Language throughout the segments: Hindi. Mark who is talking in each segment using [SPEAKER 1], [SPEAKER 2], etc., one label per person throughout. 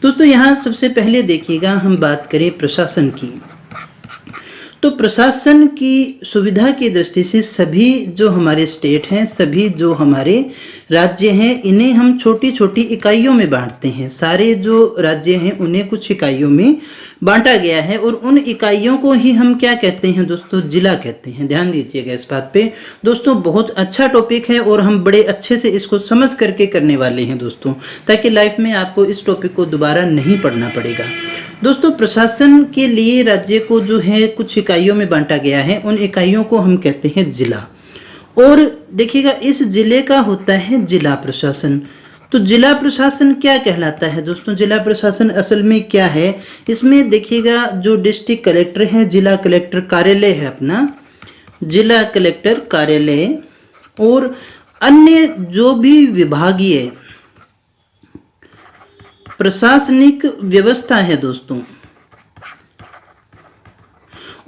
[SPEAKER 1] दोस्तों यहाँ सबसे पहले देखिएगा, हम बात करें प्रशासन की, तो प्रशासन की सुविधा की दृष्टि से सभी जो हमारे स्टेट हैं, सभी जो हमारे राज्य हैं, इन्हें हम छोटी छोटी इकाइयों में बांटते हैं। सारे जो राज्य हैं उन्हें कुछ इकाइयों में बांटा गया है और उन इकाइयों को ही हम क्या कहते हैं दोस्तों, जिला कहते हैं। ध्यान दीजिएगा इस बात पे दोस्तों, बहुत अच्छा टॉपिक है और हम बड़े अच्छे से इसको समझ करके करने वाले हैं दोस्तों, ताकि लाइफ में आपको इस टॉपिक को दोबारा नहीं पढ़ना पड़ेगा। दोस्तों प्रशासन के लिए राज्य को जो है कुछ इकाइयों में बांटा गया है, उन इकाइयों को हम कहते हैं जिला। और देखिएगा इस जिले का होता है जिला प्रशासन। तो जिला प्रशासन क्या कहलाता है दोस्तों, जिला प्रशासन असल में क्या है, इसमें देखिएगा जो डिस्ट्रिक्ट कलेक्टर है, जिला कलेक्टर कार्यालय है अपना, जिला कलेक्टर कार्यालय, और अन्य जो भी विभागीय प्रशासनिक व्यवस्था है दोस्तों,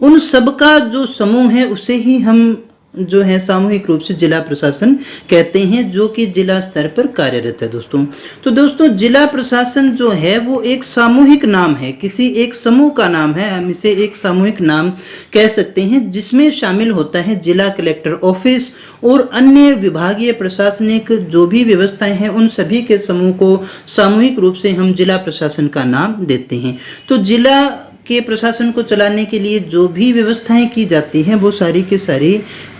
[SPEAKER 1] उन सबका जो समूह है उसे ही हम जो है सामूहिक रूप से जिला प्रशासन कहते हैं, जो कि जिला स्तर पर कार्यरत है दोस्तों। तो दोस्तों जिला प्रशासन जो है वो एक सामूहिक नाम है, किसी एक समूह का नाम है, हम इसे एक सामूहिक नाम कह सकते हैं, जिसमें शामिल होता है जिला कलेक्टर ऑफिस और अन्य विभागीय प्रशासनिक जो भी व्यवस्थाएं हैं, उन सभी के समूह को सामूहिक रूप से हम जिला प्रशासन का नाम देते हैं। तो जिला के प्रशासन को चलाने के लिए जो भी व्यवस्थाएं की जाती हैं वो सारी की सारी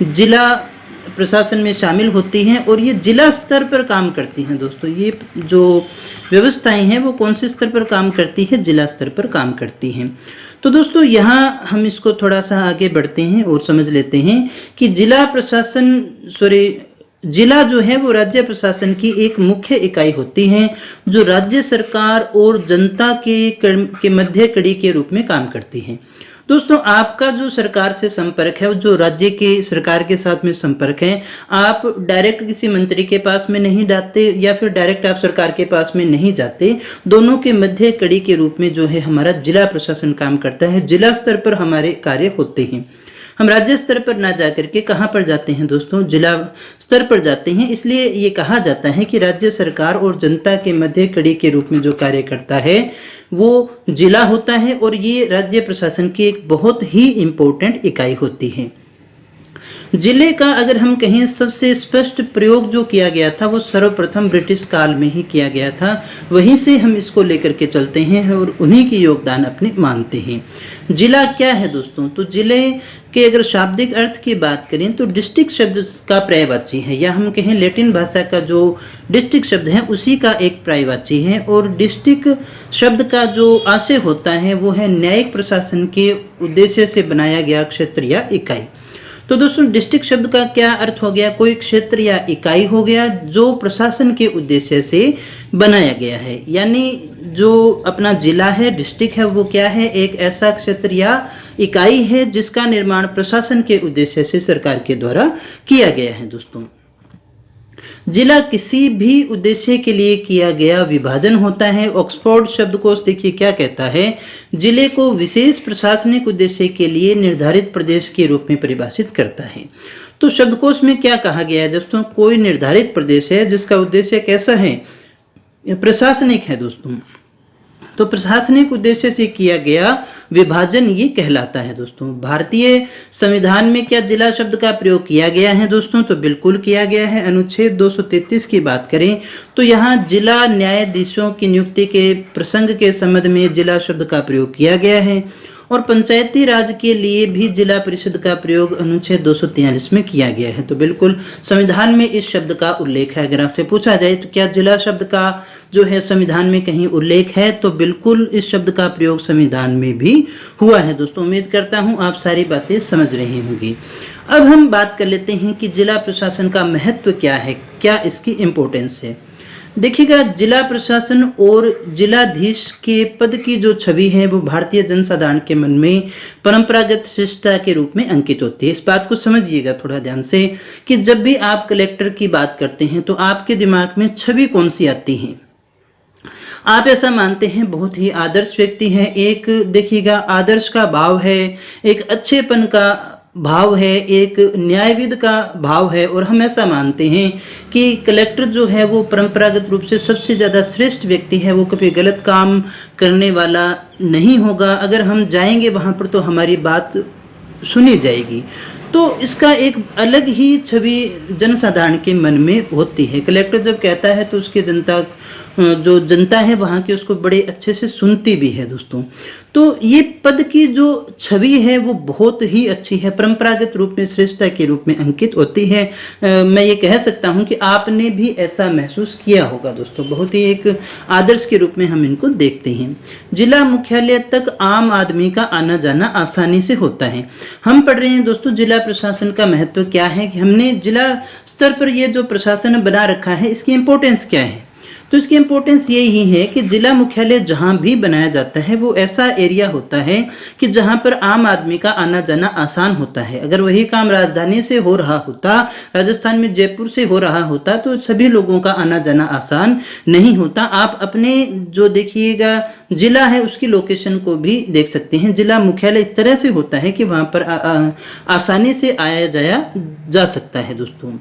[SPEAKER 1] जिला प्रशासन में शामिल होती हैं और ये जिला स्तर पर काम करती हैं दोस्तों। ये जो व्यवस्थाएं हैं वो कौन से स्तर पर काम करती है, जिला स्तर पर काम करती हैं। तो दोस्तों यहाँ हम इसको थोड़ा सा आगे बढ़ते हैं और समझ लेते हैं कि जिला प्रशासन जिला जो है वो राज्य प्रशासन की एक मुख्य इकाई होती है, जो राज्य सरकार और जनता के मध्य कड़ी के रूप में काम करती है। दोस्तों आपका जो सरकार से संपर्क है, जो राज्य के सरकार के साथ में संपर्क है, आप डायरेक्ट किसी मंत्री के पास में नहीं जाते या फिर डायरेक्ट आप सरकार के पास में नहीं जाते, दोनों के मध्य कड़ी के रूप में जो है हमारा जिला प्रशासन काम करता है। जिला स्तर पर हमारे कार्य होते हैं, हम राज्य स्तर पर ना जाकर के कहां पर जाते हैं दोस्तों, जिला स्तर पर जाते हैं। इसलिए ये कहा जाता है कि राज्य सरकार और जनता के मध्य कड़ी के रूप में जो कार्य करता है वो जिला होता है और ये राज्य प्रशासन की एक बहुत ही इंपॉर्टेंट इकाई होती है। जिले का अगर हम कहें सबसे स्पष्ट प्रयोग जो किया गया था वो सर्वप्रथम ब्रिटिश काल में ही किया गया था, वहीं से हम इसको लेकर के चलते हैं और उन्हीं की योगदान अपने मानते हैं। जिला क्या है दोस्तों, तो जिले के अगर शाब्दिक अर्थ की बात करें तो डिस्ट्रिक्ट शब्द का पर्यायवाची है, या हम कहें लैटिन भाषा का जो डिस्ट्रिक्ट शब्द है उसी का एक पर्यायवाची है। और डिस्ट्रिक्ट शब्द का जो आशय होता है वो है न्यायिक प्रशासन के उद्देश्य से बनाया गया क्षेत्र या इकाई। तो दोस्तों डिस्ट्रिक्ट शब्द का क्या अर्थ हो गया, कोई क्षेत्र या इकाई हो गया जो प्रशासन के उद्देश्य से बनाया गया है। यानी जो अपना जिला है, डिस्ट्रिक्ट है, वो क्या है, एक ऐसा क्षेत्र या इकाई है जिसका निर्माण प्रशासन के उद्देश्य से सरकार के द्वारा किया गया है। दोस्तों जिला किसी भी उद्देश्य के लिए किया गया विभाजन होता है। ऑक्सफोर्ड शब्दकोश देखिए क्या कहता है, जिले को विशेष प्रशासनिक उद्देश्य के लिए निर्धारित प्रदेश के रूप में परिभाषित करता है। तो शब्दकोश में क्या कहा गया है दोस्तों, कोई निर्धारित प्रदेश है जिसका उद्देश्य कैसा है, प्रशासनिक है दोस्तों। तो प्रशासनिक उद्देश्य से किया गया विभाजन ये कहलाता है दोस्तों। भारतीय संविधान में क्या जिला शब्द का प्रयोग किया गया है दोस्तों, तो बिल्कुल किया गया है। अनुच्छेद 233 की बात करें तो यहाँ जिला न्यायाधीशों की नियुक्ति के प्रसंग के संबंध में जिला शब्द का प्रयोग किया गया है। और पंचायती राज के लिए भी जिला परिषद का प्रयोग अनुच्छेद 243 में किया गया है। तो बिल्कुल संविधान में इस शब्द का उल्लेख है। अगर आपसे पूछा जाए तो क्या जिला शब्द का जो है संविधान में कहीं उल्लेख है, तो बिल्कुल इस शब्द का प्रयोग संविधान में भी हुआ है। दोस्तों उम्मीद करता हूं आप सारी बातें समझ रहे होंगे। अब हम बात कर लेते हैं कि जिला प्रशासन का महत्व क्या है, क्या इसकी इंपॉर्टेंस है। देखिएगा जिला प्रशासन और जिलाधीश के पद की जो छवि है वो भारतीय जनसाधारण के मन में परंपरागत शिष्टता के रूप में अंकित होती है। इस बात को समझिएगा थोड़ा ध्यान से कि जब भी आप कलेक्टर की बात करते हैं तो आपके दिमाग में छवि कौन सी आती है, आप ऐसा मानते हैं बहुत ही आदर्श व्यक्ति है, एक देखिएगा आदर्श का भाव है, एक अच्छेपन का भाव है, एक न्यायविद का भाव है, और हम ऐसा मानते हैं कि कलेक्टर जो है वो परंपरागत रूप से सबसे ज़्यादा श्रेष्ठ व्यक्ति है। वो कभी गलत काम करने वाला नहीं होगा। अगर हम जाएंगे वहाँ पर तो हमारी बात सुनी जाएगी। तो इसका एक अलग ही छवि जनसाधारण के मन में होती है। कलेक्टर जब कहता है तो उसकी जो जनता है वहाँ की उसको बड़े अच्छे से सुनती भी है दोस्तों। तो ये पद की जो छवि है वो बहुत ही अच्छी है, परंपरागत रूप में श्रेष्ठता के रूप में अंकित होती है। मैं ये कह सकता हूँ कि आपने भी ऐसा महसूस किया होगा दोस्तों। बहुत ही एक आदर्श के रूप में हम इनको देखते हैं। जिला मुख्यालय तक आम आदमी का आना जाना आसानी से होता है। हम पढ़ रहे हैं दोस्तों जिला प्रशासन का महत्व क्या है, कि हमने जिला स्तर पर ये जो प्रशासन बना रखा है इसकी इंपॉर्टेंस क्या है। तो इसकी इंपॉर्टेंस यही है कि जिला मुख्यालय जहां भी बनाया जाता है वो ऐसा एरिया होता है कि जहां पर आम आदमी का आना जाना आसान होता है। अगर वही काम राजधानी से हो रहा होता, राजस्थान में जयपुर से हो रहा होता, तो सभी लोगों का आना जाना आसान नहीं होता। आप अपने जो देखिएगा जिला है उसकी लोकेशन को भी देख सकते हैं। जिला मुख्यालय इस तरह से होता है कि वहां पर आसानी से आया जाया जा सकता है दोस्तों।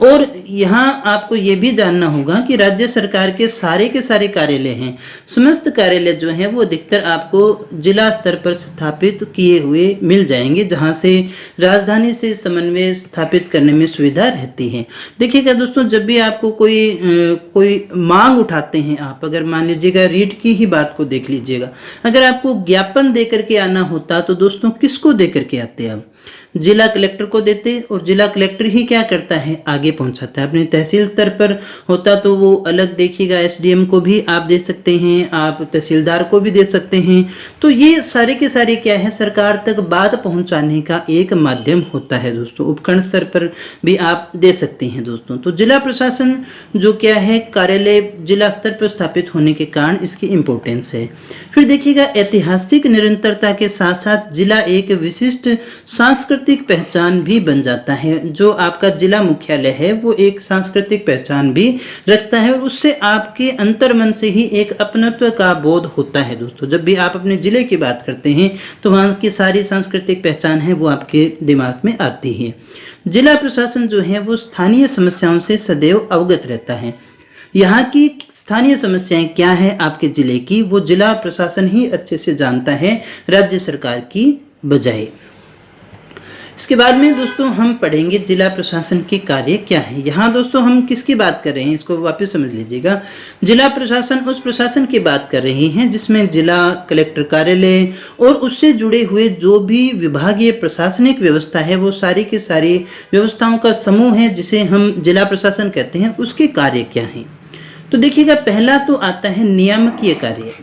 [SPEAKER 1] और यहाँ आपको ये भी जानना होगा कि राज्य सरकार के सारे कार्यालय हैं, समस्त कार्यालय जो हैं वो अधिकतर आपको जिला स्तर पर स्थापित किए हुए मिल जाएंगे, जहाँ से राजधानी से समन्वय स्थापित करने में सुविधा रहती है। देखिएगा दोस्तों, जब भी आपको कोई मांग उठाते हैं, आप अगर मान लीजिएगा रीट की ही बात को देख लीजिएगा, अगर आपको ज्ञापन देकर के आना होता तो दोस्तों किसको देकर के आते आप? जिला कलेक्टर को देते, और जिला कलेक्टर ही क्या करता है, आगे पहुंचाता है। अपने तहसील स्तर पर होता तो वो अलग देखिएगा, एसडीएम को भी आप दे सकते हैं, आप तहसीलदार को भी दे सकते हैं। तो ये सारे के सारे क्या है, सरकार तक बात पहुंचाने का एक माध्यम होता है दोस्तों। उपखंड स्तर पर भी आप दे सकते हैं दोस्तों। तो जिला प्रशासन जो क्या है, कार्यालय जिला स्तर पर स्थापित होने के कारण इसकी इंपॉर्टेंस है। फिर देखिएगा, ऐतिहासिक निरंतरता के साथ साथ जिला एक विशिष्ट सांस्कृतिक पहचान भी बन जाता है। जो आपका जिला मुख्यालय है वो एक सांस्कृतिक पहचान भी रखता है, और उससे आपके अंतर्मन से ही एक अपनत्व का बोध होता है दोस्तों। जब भी आप अपने जिले की बात करते हैं तो वहाँ की सारी सांस्कृतिक पहचान है वो आपके दिमाग में आती है। जिला प्रशासन जो है वो स्थानीय समस्याओं से सदैव अवगत रहता है। यहाँ की स्थानीय समस्याएं क्या है आपके जिले की, वो जिला प्रशासन ही अच्छे से जानता है, राज्य सरकार की बजाय। इसके बाद में दोस्तों हम पढ़ेंगे जिला प्रशासन के कार्य क्या है। यहाँ दोस्तों हम किसकी बात कर रहे हैं, इसको वापस समझ लीजिएगा। जिला प्रशासन उस प्रशासन की बात कर रहे हैं जिसमें जिला कलेक्टर कार्यालय और उससे जुड़े हुए जो भी विभागीय प्रशासनिक व्यवस्था है वो सारी की सारी व्यवस्थाओं का समूह है जिसे हम जिला प्रशासन कहते हैं। उसके कार्य क्या हैं, तो देखिएगा, पहला तो आता है नियामकीय कार्य।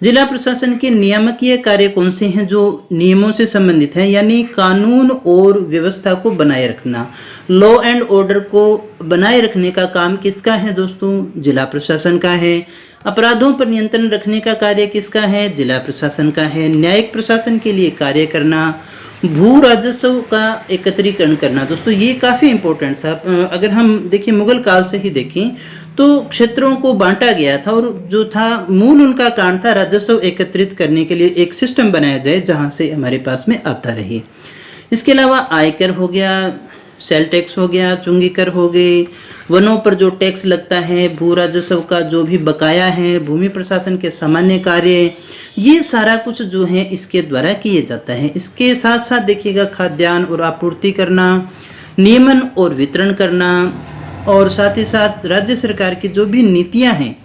[SPEAKER 1] जिला प्रशासन के नियामकीय कार्य कौन से हैं, जो नियमों से संबंधित हैं, यानी कानून और व्यवस्था को बनाए रखना, लॉ एंड ऑर्डर को बनाए रखने का काम किसका है दोस्तों, जिला प्रशासन का है। अपराधों पर नियंत्रण रखने का कार्य किसका है, जिला प्रशासन का है। न्यायिक प्रशासन के लिए कार्य करना, भू राजस्व का एकत्रीकरण करना। दोस्तों ये काफी इंपॉर्टेंट था। अगर हम देखिए मुगल काल से ही देखें तो क्षेत्रों को बांटा गया था, और जो था मूल उनका कारण था राजस्व एकत्रित करने के लिए एक सिस्टम बनाया जाए जहां से हमारे पास में आता रहे। इसके अलावा आयकर हो गया, सेल टैक्स हो गया, चुंगी कर हो गए, वनों पर जो टैक्स लगता है, भू राजस्व का जो भी बकाया है, भूमि प्रशासन के सामान्य कार्य, ये सारा कुछ जो है इसके द्वारा किए जाता है। इसके साथ साथ देखिएगा, खाद्यान्न और आपूर्ति करना, नियमन और वितरण करना, और साथ ही साथ राज्य सरकार की जो भी नीतियां हैं,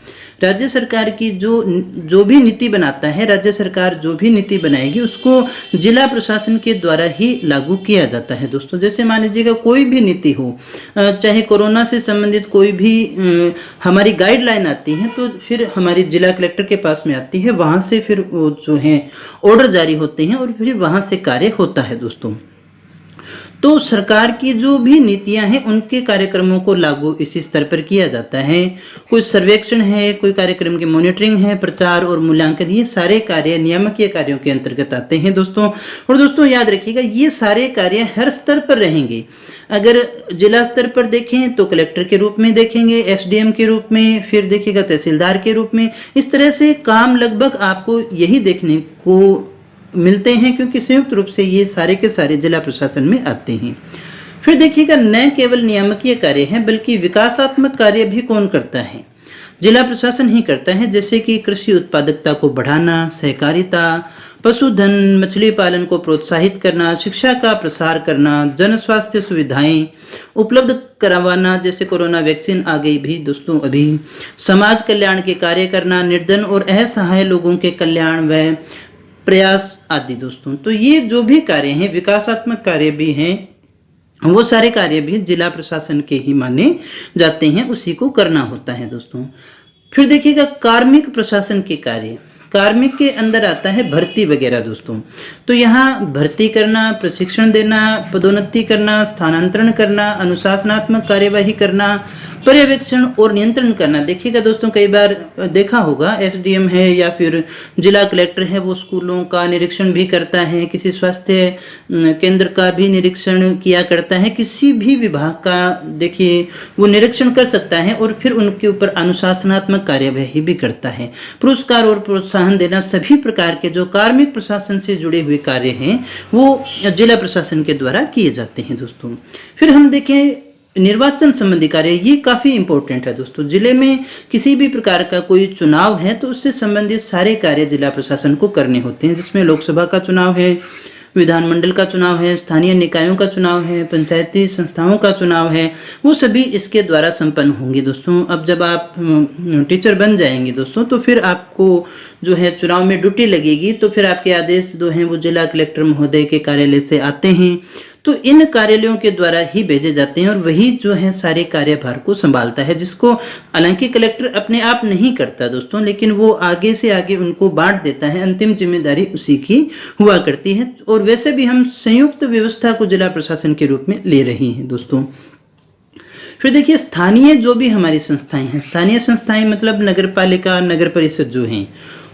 [SPEAKER 1] राज्य सरकार की जो भी नीति बनाता है, राज्य सरकार जो भी नीति बनाएगी उसको जिला प्रशासन के द्वारा ही लागू किया जाता है दोस्तों। जैसे मान लीजिएगा कोई भी नीति हो, चाहे कोरोना से संबंधित कोई भी हमारी गाइडलाइन आती है तो फिर हमारी जिला कलेक्टर के पास में आती है, वहां से फिर वो जो है ऑर्डर जारी होते हैं और फिर वहां से कार्य होता है दोस्तों। तो सरकार की जो भी नीतियां हैं उनके कार्यक्रमों को लागू इसी स्तर पर किया जाता है। कोई सर्वेक्षण है, कोई कार्यक्रम की मॉनिटरिंग है, प्रचार और मूल्यांकन, ये सारे कार्य नियामकीय कार्यों के अंतर्गत आते हैं दोस्तों। और दोस्तों याद रखिएगा, ये सारे कार्य हर स्तर पर रहेंगे। अगर जिला स्तर पर देखें तो कलेक्टर के रूप में देखेंगे, एसडीएम के रूप में, फिर देखिएगा तहसीलदार के रूप में। इस तरह से काम लगभग आपको यही देखने को मिलते हैं, क्योंकि संयुक्त रूप से ये सारे के सारे जिला प्रशासन में आते हैं। फिर देखिएगा, न केवल नियामकीय कार्य हैं बल्कि विकासात्मक कार्य भी कौन करता है? जिला प्रशासन ही करता है, जैसे कि कृषि उत्पादकता को बढ़ाना, सहकारिता, पशुधन, मछली पालन को प्रोत्साहित करना, शिक्षा का प्रसार करना, जन स्वास्थ्य सुविधाएं उपलब्ध करवाना, जैसे कोरोना वैक्सीन आ गई भी दोस्तों अभी, समाज कल्याण के कार्य करना, निर्धन और असहाय लोगों के कल्याण व प्रयास आदि दोस्तों। तो ये जो भी कार्य हैं, विकासात्मक कार्य भी हैं, वो सारे कार्य भी जिला प्रशासन के ही माने जाते हैं, उसी को करना होता है दोस्तों। फिर देखिएगा, कार्मिक प्रशासन के कार्य। कार्मिक के अंदर आता है भर्ती वगैरह दोस्तों। तो यहाँ भर्ती करना, प्रशिक्षण देना, पदोन्नति करना, स्थानांतरण करना, अनुशासनात्मक कार्यवाही करना, पर्यवेक्षण और नियंत्रण करना। देखिएगा दोस्तों, कई बार देखा होगा एसडीएम है या फिर जिला कलेक्टर है, वो स्कूलों का निरीक्षण भी करता है, किसी स्वास्थ्य केंद्र का भी निरीक्षण किया करता है, किसी भी विभाग का देखिए वो निरीक्षण कर सकता है और फिर उनके ऊपर अनुशासनात्मक कार्यवाही भी करता है। पुरस्कार और प्रोत्साहन देना, सभी प्रकार के जो कार्मिक प्रशासन से जुड़े हुए कार्य हैं वो जिला प्रशासन के द्वारा किए जाते हैं दोस्तों। फिर हम देखें निर्वाचन संबंधी कार्य, ये काफी इंपॉर्टेंट है दोस्तों। जिले में किसी भी प्रकार का कोई चुनाव है तो उससे संबंधित सारे कार्य जिला प्रशासन को करने होते हैं, जिसमें लोकसभा का चुनाव है, विधानमंडल का चुनाव है, स्थानीय निकायों का चुनाव है, पंचायती संस्थाओं का चुनाव है, वो सभी इसके द्वारा संपन्न होंगे दोस्तों। अब जब आप टीचर बन जाएंगे दोस्तों, तो फिर आपको जो है चुनाव में ड्यूटी लगेगी, तो फिर आपके आदेश जो हैं वो जिला कलेक्टर महोदय के कार्यालय से आते हैं। तो इन कार्यालयों के द्वारा ही भेजे जाते हैं और वही जो है सारे कार्यभार को संभालता है, जिसको हालांकि कलेक्टर अपने आप नहीं करता दोस्तों, लेकिन वो आगे से आगे उनको बांट देता है, अंतिम जिम्मेदारी उसी की हुआ करती है। और वैसे भी हम संयुक्त व्यवस्था को जिला प्रशासन के रूप में ले रहे हैं दोस्तों। फिर देखिए, स्थानीय जो भी हमारी संस्थाएं हैं, स्थानीय संस्थाएं मतलब नगर पालिका, नगर परिषद जो हैं,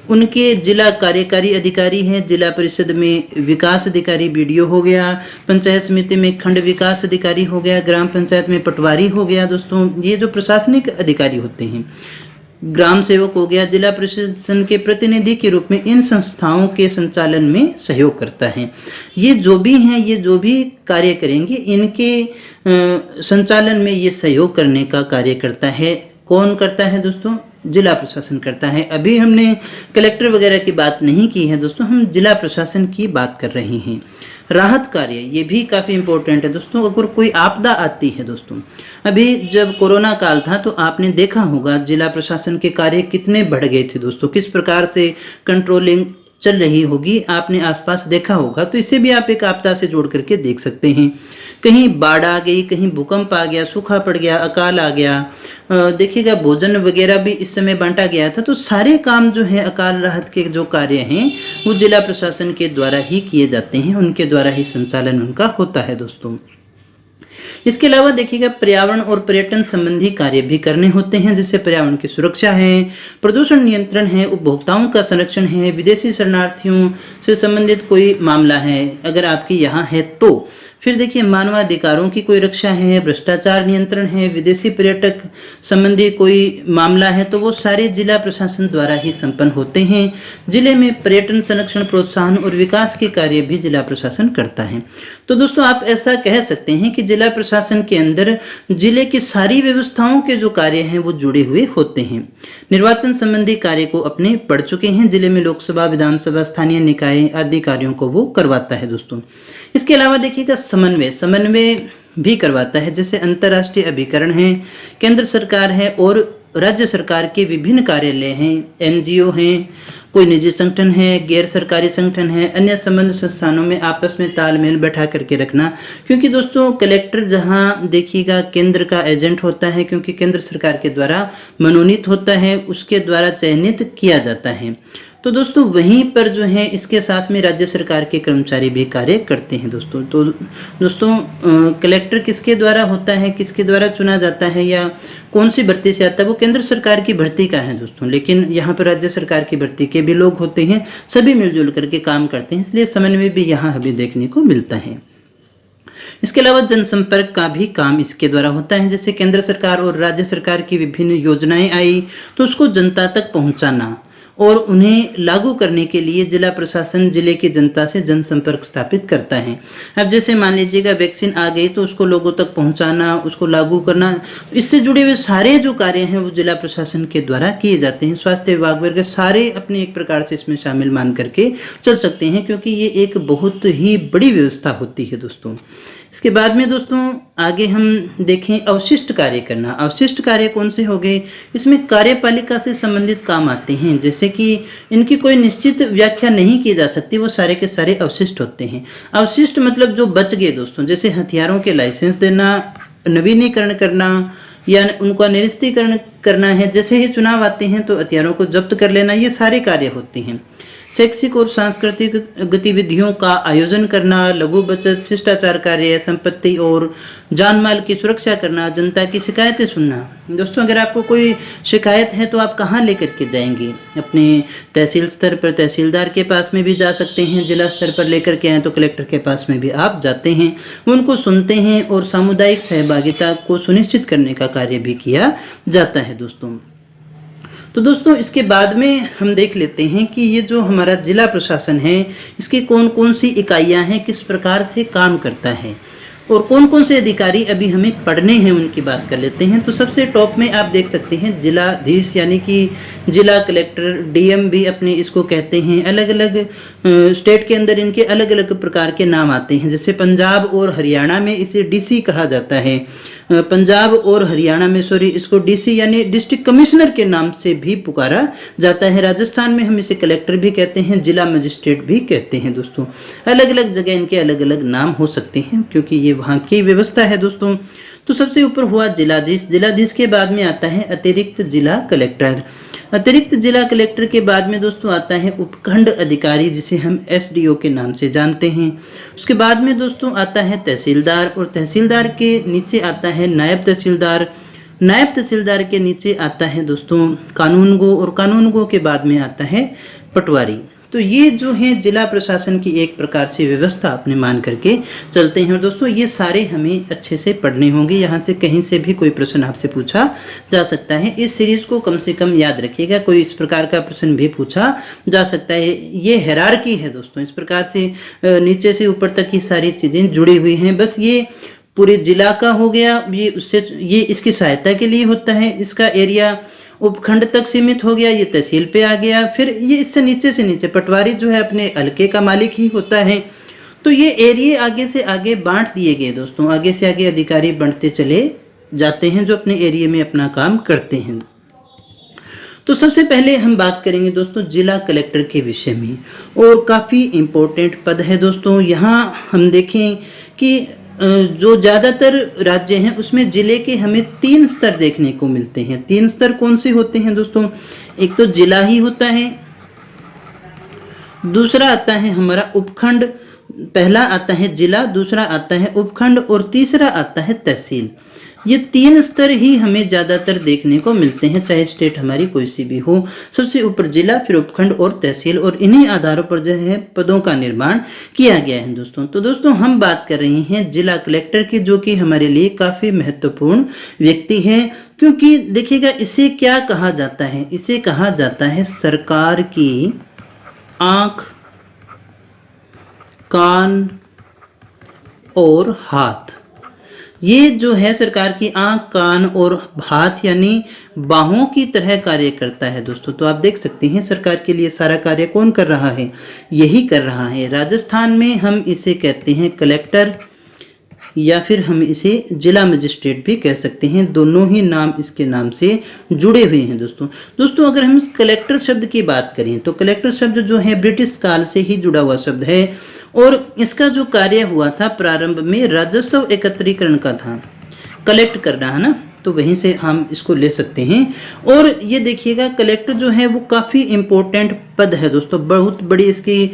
[SPEAKER 1] उनके जिला कार्यकारी अधिकारी हैं, जिला परिषद में विकास अधिकारी बीडीओ हो गया, पंचायत समिति में खंड विकास अधिकारी हो गया, ग्राम पंचायत में पटवारी हो गया दोस्तों। ये जो प्रशासनिक अधिकारी होते हैं, ग्राम सेवक हो गया, जिला प्रशासन के प्रतिनिधि के रूप में इन संस्थाओं के संचालन में सहयोग करता है। ये जो भी हैं, ये जो भी कार्य करेंगे, इनके संचालन में ये सहयोग करने का कार्य करता है। कौन करता है दोस्तों? जिला प्रशासन करता है। अभी हमने कलेक्टर वगैरह की बात नहीं की है दोस्तों, हम जिला प्रशासन की बात कर रहे हैं। राहत कार्य, ये भी काफी इंपॉर्टेंट है दोस्तों। अगर कोई आपदा आती है दोस्तों, अभी जब कोरोना काल था तो आपने देखा होगा जिला प्रशासन के कार्य कितने बढ़ गए थे दोस्तों, किस प्रकार से कंट्रोलिंग चल रही होगी, आपने आसपास देखा होगा। तो इसे भी आप एक आपदा से जोड़ करके देख सकते हैं। कहीं बाढ़ आ गई, कहीं भूकंप आ गया, सूखा पड़ गया, अकाल आ गया, देखिएगा भोजन वगैरह भी इस समय बांटा गया था। तो सारे काम जो है अकाल राहत के जो कार्य हैं वो जिला प्रशासन के द्वारा ही किए जाते हैं, उनके द्वारा ही संचालन उनका होता है दोस्तों। इसके अलावा देखिएगा, पर्यावरण और पर्यटन संबंधी कार्य भी करने होते हैं, जैसे पर्यावरण की सुरक्षा है, प्रदूषण नियंत्रण है, उपभोक्ताओं का संरक्षण है, विदेशी शरणार्थियों से संबंधित कोई मामला है अगर आपके यहाँ है तो। फिर देखिए, मानवाधिकारों की कोई रक्षा है, भ्रष्टाचार नियंत्रण है, विदेशी पर्यटक संबंधी कोई मामला है, तो वो सारे जिला प्रशासन द्वारा ही संपन्न होते हैं। जिले में पर्यटन संरक्षण, प्रोत्साहन और विकास के कार्य भी जिला प्रशासन करता है। तो दोस्तों, आप ऐसा कह सकते हैं कि जिला प्रशासन के अंदर जिले की सारी व्यवस्थाओं के जो कार्य हैं वो जुड़े हुए होते हैं। निर्वाचन संबंधी कार्य को अपने पढ़ चुके हैं, जिले में लोकसभा, विधानसभा, स्थानीय निकाय आदि कार्यों को वो करवाता है दोस्तों। इसके अलावा देखिएगा, समन्वय भी करवाता है, जैसे अंतर्राष्ट्रीय अभिकरण है, केंद्र सरकार है और राज्य सरकार के विभिन्न कार्यालय हैं, एनजीओ हैं, कोई निजी संगठन है, गैर सरकारी संगठन है, अन्य संबंध संस्थानों में आपस में तालमेल बैठा करके रखना। क्योंकि दोस्तों, कलेक्टर जहां देखिएगा केंद्र का एजेंट होता है, क्योंकि केंद्र सरकार के द्वारा मनोनीत होता है, उसके द्वारा चयनित किया जाता है। तो दोस्तों, वहीं पर जो है इसके साथ में राज्य सरकार के कर्मचारी भी कार्य करते हैं दोस्तों। तो दोस्तों, कलेक्टर किसके द्वारा होता है, किसके द्वारा चुना जाता है या कौन सी भर्ती से आता है, वो केंद्र सरकार की भर्ती का है दोस्तों। लेकिन यहाँ पर राज्य सरकार की भर्ती के भी लोग होते हैं, सभी मिलजुल करके काम करते हैं, इसलिए समन्वय भी यहाँ हमें देखने को मिलता है। इसके अलावा जनसंपर्क का भी काम इसके द्वारा होता है, जैसे केंद्र सरकार और राज्य सरकार की विभिन्न योजनाएं आई तो उसको जनता तक पहुंचाना, और उन्हें लागू करने के लिए जिला प्रशासन जिले की जनता से जनसंपर्क स्थापित करता है। अब जैसे मान लीजिएगा वैक्सीन आ गई तो उसको लोगों तक पहुंचाना, उसको लागू करना, इससे जुड़े हुए सारे जो कार्य हैं वो जिला प्रशासन के द्वारा किए जाते हैं। स्वास्थ्य विभाग वर्ग सारे अपने एक प्रकार से इसमें शामिल मान करके चल सकते हैं, क्योंकि ये एक बहुत ही बड़ी व्यवस्था होती है दोस्तों। इसके बाद में दोस्तों आगे हम देखें अवशिष्ट कार्य करना। अवशिष्ट कार्य कौन से हो गए? इसमें कार्यपालिका से संबंधित काम आते हैं, जैसे कि इनकी कोई निश्चित व्याख्या नहीं की जा सकती, वो सारे के सारे अवशिष्ट होते हैं। अवशिष्ट मतलब जो बच गए दोस्तों, जैसे हथियारों के लाइसेंस देना, नवीनीकरण करना या उनका निरस्तीकरण करना है। जैसे ही चुनाव आते हैं तो हथियारों को जब्त कर लेना, ये सारे कार्य होते हैं। शैक्षिक और सांस्कृतिक गतिविधियों का आयोजन करना, लघु बचत, शिष्टाचार कार्य, संपत्ति और जान माल की सुरक्षा करना, जनता की शिकायतें सुनना। दोस्तों अगर आपको कोई शिकायत है तो आप कहाँ लेकर के जाएंगे? अपने तहसील स्तर पर तहसीलदार के पास में भी जा सकते हैं, जिला स्तर पर लेकर के आए तो कलेक्टर के पास में भी आप जाते हैं, उनको सुनते हैं और सामुदायिक सहभागिता को सुनिश्चित करने का कार्य भी किया जाता है दोस्तों। तो दोस्तों इसके बाद में हम देख लेते हैं कि ये जो हमारा जिला प्रशासन है, इसकी कौन कौन सी इकाइयां हैं, किस प्रकार से काम करता है और कौन कौन से अधिकारी अभी हमें पढ़ने हैं, उनकी बात कर लेते हैं। तो सबसे टॉप में आप देख सकते हैं जिलाधीश, यानी कि जिला कलेक्टर, डीएम भी अपने इसको कहते हैं। अलग अलग स्टेट के अंदर इनके अलग अलग प्रकार के नाम आते हैं। जैसे पंजाब और हरियाणा में इसे डीसी कहा जाता है, पंजाब और हरियाणा में इसको डीसी यानी डिस्ट्रिक्ट कमिश्नर के नाम से भी पुकारा जाता है। राजस्थान में हम इसे कलेक्टर भी कहते हैं, जिला मजिस्ट्रेट भी कहते हैं दोस्तों। अलग अलग जगह इनके अलग अलग नाम हो सकते हैं, क्योंकि ये वहाँ की व्यवस्था है दोस्तों। तो सबसे ऊपर हुआ जिलाधीश। जिलाधीश के बाद में आता है अतिरिक्त जिला कलेक्टर। अतिरिक्त जिला कलेक्टर के बाद में दोस्तों आता है उपखंड अधिकारी, जिसे हम एसडीओ के नाम से जानते हैं। उसके बाद में दोस्तों आता है तहसीलदार, और तहसीलदार के नीचे आता है नायब तहसीलदार। नायब तहसीलदार के नीचे आता है दोस्तों कानूनगो, और कानूनगो के बाद में आता है पटवारी। तो ये जो है जिला प्रशासन की एक प्रकार से व्यवस्था अपने मान करके चलते हैं। और दोस्तों ये सारे हमें अच्छे से पढ़ने होंगे, यहाँ से कहीं से भी कोई प्रश्न आपसे पूछा जा सकता है। इस सीरीज को कम से कम याद रखिएगा, कोई इस प्रकार का प्रश्न भी पूछा जा सकता है। ये हायरार्की है दोस्तों, इस प्रकार से नीचे से ऊपर तक की सारी चीजें जुड़ी हुई हैं। बस ये पूरे जिला का हो गया, ये इसकी सहायता के लिए होता है। इसका एरिया उपखंड तक सीमित हो गया, ये तहसील पे आ गया। फिर ये इससे नीचे से नीचे पटवारी जो है अपने हल्के का मालिक ही होता है। तो ये एरिया आगे से आगे बांट दिए गए दोस्तों, आगे से आगे अधिकारी बढ़ते चले जाते हैं जो अपने एरिया में अपना काम करते हैं। तो सबसे पहले हम बात करेंगे दोस्तों जिला कलेक्टर के विषय में, और काफी इंपॉर्टेंट पद है दोस्तों। यहाँ हम देखें कि जो ज्यादातर राज्य हैं उसमें जिले के हमें 3 स्तर देखने को मिलते हैं। 3 स्तर कौन से होते हैं दोस्तों? एक तो जिला ही होता है, दूसरा आता है हमारा उपखंड, पहला आता है जिला, दूसरा आता है उपखंड और तीसरा आता है तहसील। ये 3 स्तर ही हमें ज्यादातर देखने को मिलते हैं, चाहे स्टेट हमारी कोई सी भी हो। सबसे ऊपर जिला, फिर उपखंड और तहसील, और इन्हीं आधारों पर जो है पदों का निर्माण किया गया है दोस्तों। तो दोस्तों हम बात कर रहे हैं जिला कलेक्टर की, जो कि हमारे लिए काफी महत्वपूर्ण व्यक्ति है। क्योंकि देखिएगा इसे क्या कहा जाता है? इसे कहा जाता है सरकार की आंख, कान और हाथ। ये जो है सरकार की आंख, कान और हाथ यानी बाहों की तरह कार्य करता है दोस्तों। तो आप देख सकते हैं सरकार के लिए सारा कार्य कौन कर रहा है? यही कर रहा है। राजस्थान में हम इसे कहते हैं कलेक्टर, या फिर हम इसे जिला मजिस्ट्रेट भी कह सकते हैं। दोनों ही नाम इसके नाम से जुड़े हुए हैं दोस्तों। अगर हम कलेक्टर शब्द की बात करें तो कलेक्टर शब्द जो है ब्रिटिश काल से ही जुड़ा हुआ शब्द है, और इसका जो कार्य हुआ था प्रारंभ में राजस्व एकत्रीकरण का था, कलेक्ट करना है ना, तो वहीं से हम इसको ले सकते हैं। और ये देखिएगा कलेक्टर जो है वो काफी इंपॉर्टेंट पद है दोस्तों, बहुत बड़ी इसकी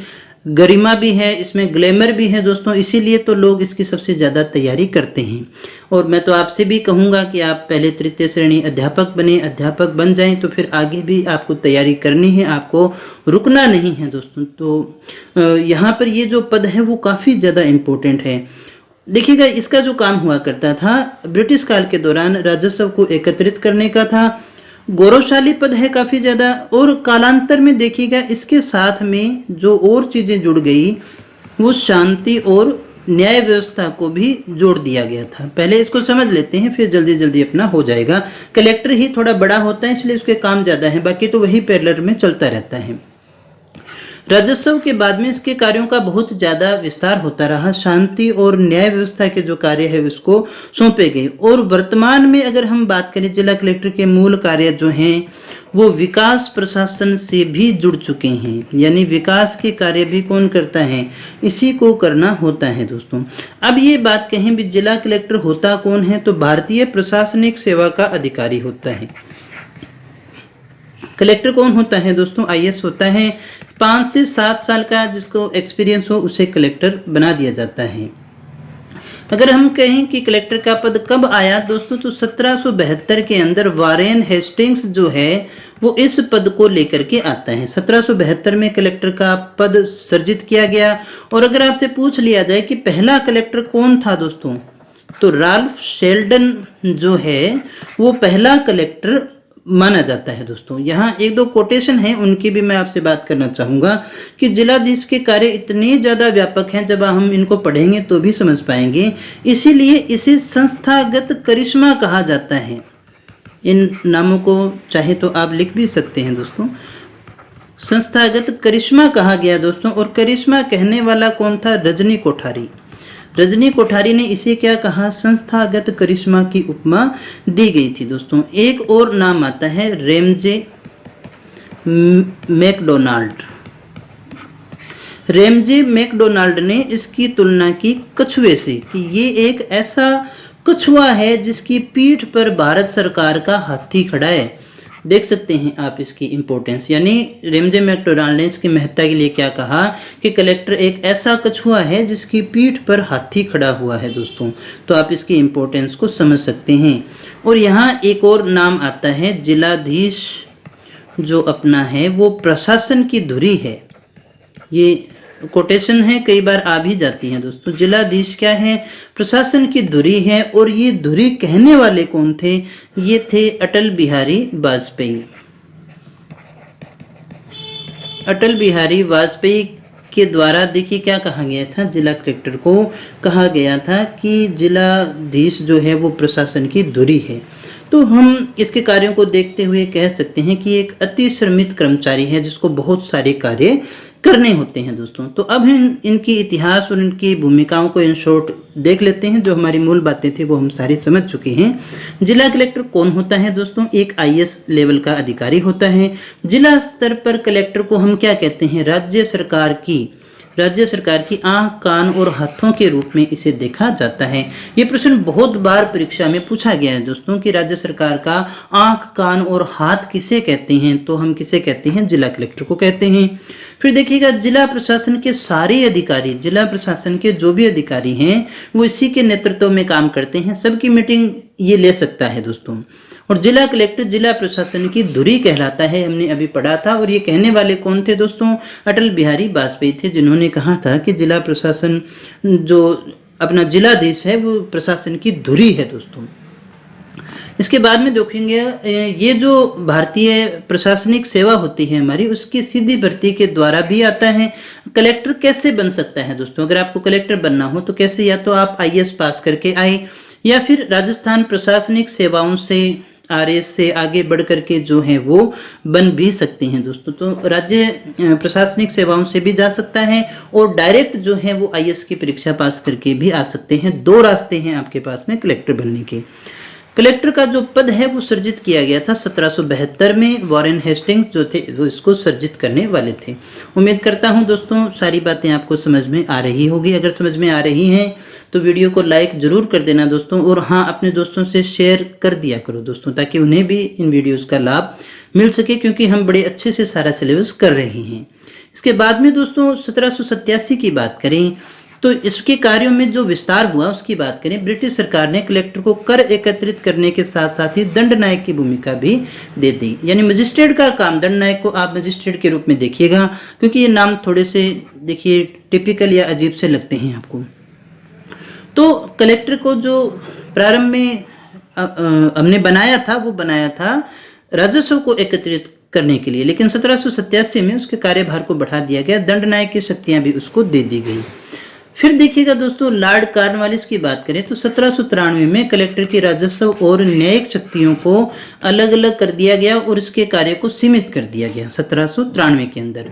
[SPEAKER 1] गरिमा भी है, इसमें ग्लैमर भी है दोस्तों, इसीलिए तो लोग इसकी सबसे ज्यादा तैयारी करते हैं। और मैं तो आपसे भी कहूंगा कि आप पहले तृतीय श्रेणी अध्यापक बने, अध्यापक बन जाएं तो फिर आगे भी आपको तैयारी करनी है, आपको रुकना नहीं है दोस्तों। तो यहाँ पर ये जो पद है वो काफी ज्यादा इंपॉर्टेंट है। देखिएगा इसका जो काम हुआ करता था ब्रिटिश काल के दौरान राजस्व को एकत्रित करने का था। गौरवशाली पद है काफी ज्यादा, और कालांतर में देखिएगा इसके साथ में जो और चीजें जुड़ गई वो शांति और न्याय व्यवस्था को भी जोड़ दिया गया था। पहले इसको समझ लेते हैं, फिर जल्दी जल्दी अपना हो जाएगा। कलेक्टर ही थोड़ा बड़ा होता है इसलिए उसके काम ज्यादा है, बाकी तो वही पैरेलल में चलता रहता है। राजस्व के बाद में इसके कार्यों का बहुत ज्यादा विस्तार होता रहा। शांति और न्याय व्यवस्था के जो कार्य है उसको सौंपे गए। और वर्तमान में अगर हम बात करें, जिला कलेक्टर के मूल कार्य जो हैं वो विकास प्रशासन से भी जुड़ चुके हैं, यानी विकास के कार्य भी कौन करता है, इसी को करना होता है दोस्तों। अब ये बात कहें भी जिला कलेक्टर होता कौन है, तो भारतीय प्रशासनिक सेवा का अधिकारी होता है। कलेक्टर कौन होता है दोस्तों, आईएएस होता है। 5 से 7 साल का जिसको एक्सपीरियंस हो उसे कलेक्टर बना दिया जाता है। अगर हम कहें कि कलेक्टर का पद कब आया दोस्तों, तो 1772 के अंदर वारेन हेस्टिंग्स जो है वो इस पद को लेकर के आता है। 1772 में कलेक्टर का पद सृजित किया गया। और अगर आपसे पूछ लिया जाए कि पहला कलेक्टर कौन था दोस्तों, तो राल्फ शेल्डन जो है वो पहला कलेक्टर माना जाता है दोस्तों। यहाँ एक दो कोटेशन हैं, उनकी भी मैं आपसे बात करना चाहूंगा कि जिलाधीश के कार्य इतने ज्यादा व्यापक हैं, जब हम इनको पढ़ेंगे तो भी समझ पाएंगे। इसीलिए इसे संस्थागत करिश्मा कहा जाता है। इन नामों को चाहे तो आप लिख भी सकते हैं दोस्तों। संस्थागत करिश्मा कहा गया दोस्तों। और करिश्मा कहने वाला कौन था, रजनी कोठारी। रजनी कोठारी ने इसे क्या कहा, संस्थागत करिश्मा की उपमा दी गई थी दोस्तों। एक और नाम आता है रेमजे मैकडोनाल्ड। रेमजे मैकडोनाल्ड ने इसकी तुलना की कछुए से कि ये एक ऐसा कछुआ है जिसकी पीठ पर भारत सरकार का हाथी खड़ा है। देख सकते हैं आप इसकी इंपॉर्टेंस, यानी रेमजे मैकडोनाल्ड ने इसकी महत्ता के लिए क्या कहा कि कलेक्टर एक ऐसा कछुआ है जिसकी पीठ पर हाथी खड़ा हुआ है दोस्तों। तो आप इसकी इंपॉर्टेंस को समझ सकते हैं। और यहाँ एक और नाम आता है जिलाधीश, जो अपना है वो प्रशासन की धुरी है। ये कोटेशन है, कई बार आ भी जाती है दोस्तों। जिलाधीश क्या है, प्रशासन की धुरी है। और ये धुरी कहने वाले कौन थे, ये थे अटल बिहारी वाजपेयी। अटल बिहारी वाजपेयी के द्वारा देखिए क्या कहा गया था, जिला कलेक्टर को कहा गया था कि जिलाधीश जो है वो प्रशासन की धुरी है। तो हम इसके कार्यों को देखते हुए कह सकते हैं कि एक अति श्रमित कर्मचारी है जिसको बहुत सारे कार्य करने होते हैं दोस्तों। तो अब हम इनकी इतिहास और इनकी भूमिकाओं को इन शॉर्ट देख लेते हैं। जो हमारी मूल बातें थी वो हम सारी समझ चुके हैं। जिला कलेक्टर कौन होता है दोस्तों, एक आईएएस लेवल का अधिकारी होता है। जिला स्तर पर कलेक्टर को हम क्या कहते हैं, राज्य सरकार की आंख, कान और हाथों के रूप में इसे देखा जाता है। ये प्रश्न बहुत बार परीक्षा में पूछा गया है दोस्तों कि राज्य सरकार का आंख, कान और हाथ किसे कहते हैं, तो हम किसे कहते हैं, जिला कलेक्टर को कहते हैं। फिर देखिएगा जिला प्रशासन के सारे अधिकारी, जिला प्रशासन के जो भी अधिकारी हैं वो इसी के नेतृत्व में काम करते हैं। सबकी मीटिंग ये ले सकता है दोस्तों। और जिला कलेक्टर जिला प्रशासन की धुरी कहलाता है, हमने अभी पढ़ा था। और ये कहने वाले कौन थे दोस्तों, अटल बिहारी वाजपेयी थे, जिन्होंने कहा था कि जिला प्रशासन जो अपना जिलाधीश है वो प्रशासन की धुरी है दोस्तों। इसके बाद में देखेंगे ये जो भारतीय प्रशासनिक सेवा होती है हमारी, उसकी सीधी भर्ती के द्वारा भी आता है। कलेक्टर कैसे बन सकता है दोस्तों, अगर आपको कलेक्टर बनना हो तो कैसे, या तो आप आईएएस पास करके आए, या फिर राजस्थान प्रशासनिक सेवाओं से आरएएस से आगे बढ़ करके जो है वो बन भी सकते हैं दोस्तों। तो राज्य प्रशासनिक सेवाओं से भी जा सकता है और डायरेक्ट जो है वो आईएएस की परीक्षा पास करके भी आ सकते हैं। 2 रास्ते हैं आपके पास में कलेक्टर बनने के। कलेक्टर का जो पद है वो सृजित किया गया था 1772 में। वॉरेन हेस्टिंग्स जो थे वो इसको सृजित करने वाले थे। उम्मीद करता हूं दोस्तों सारी बातें आपको समझ में आ रही होगी। अगर समझ में आ रही हैं तो वीडियो को लाइक जरूर कर देना दोस्तों, और हाँ अपने दोस्तों से शेयर कर दिया करो दोस्तों, ताकि उन्हें भी इन वीडियोस का लाभ मिल सके, क्योंकि हम बड़े अच्छे से सारा सिलेबस कर रहे हैं। इसके बाद में दोस्तों 1787 की बात करें तो इसके कार्यों में जो विस्तार हुआ उसकी बात करें। ब्रिटिश सरकार ने कलेक्टर को कर एकत्रित करने के साथ साथ ही दंड नायक की भूमिका भी दे दी, यानी मजिस्ट्रेट का काम। दंड नायक को आप मजिस्ट्रेट के रूप में देखिएगा, क्योंकि ये नाम थोड़े से देखिए टिपिकल या अजीब से लगते हैं आपको। तो कलेक्टर को जो प्रारंभ में हमने बनाया था वो बनाया था राजस्व को एकत्रित करने के लिए, लेकिन 1787 में उसके कार्यभार को बढ़ा दिया गया, दंड न्याय की शक्तियां भी उसको दे दी गई। फिर देखिएगा दोस्तों, लॉर्ड कॉर्नवालिस की बात करें तो 1793 में कलेक्टर की राजस्व और न्यायिक शक्तियों को अलग अलग कर दिया गया और इसके कार्य को सीमित कर दिया गया। 1793 के अंदर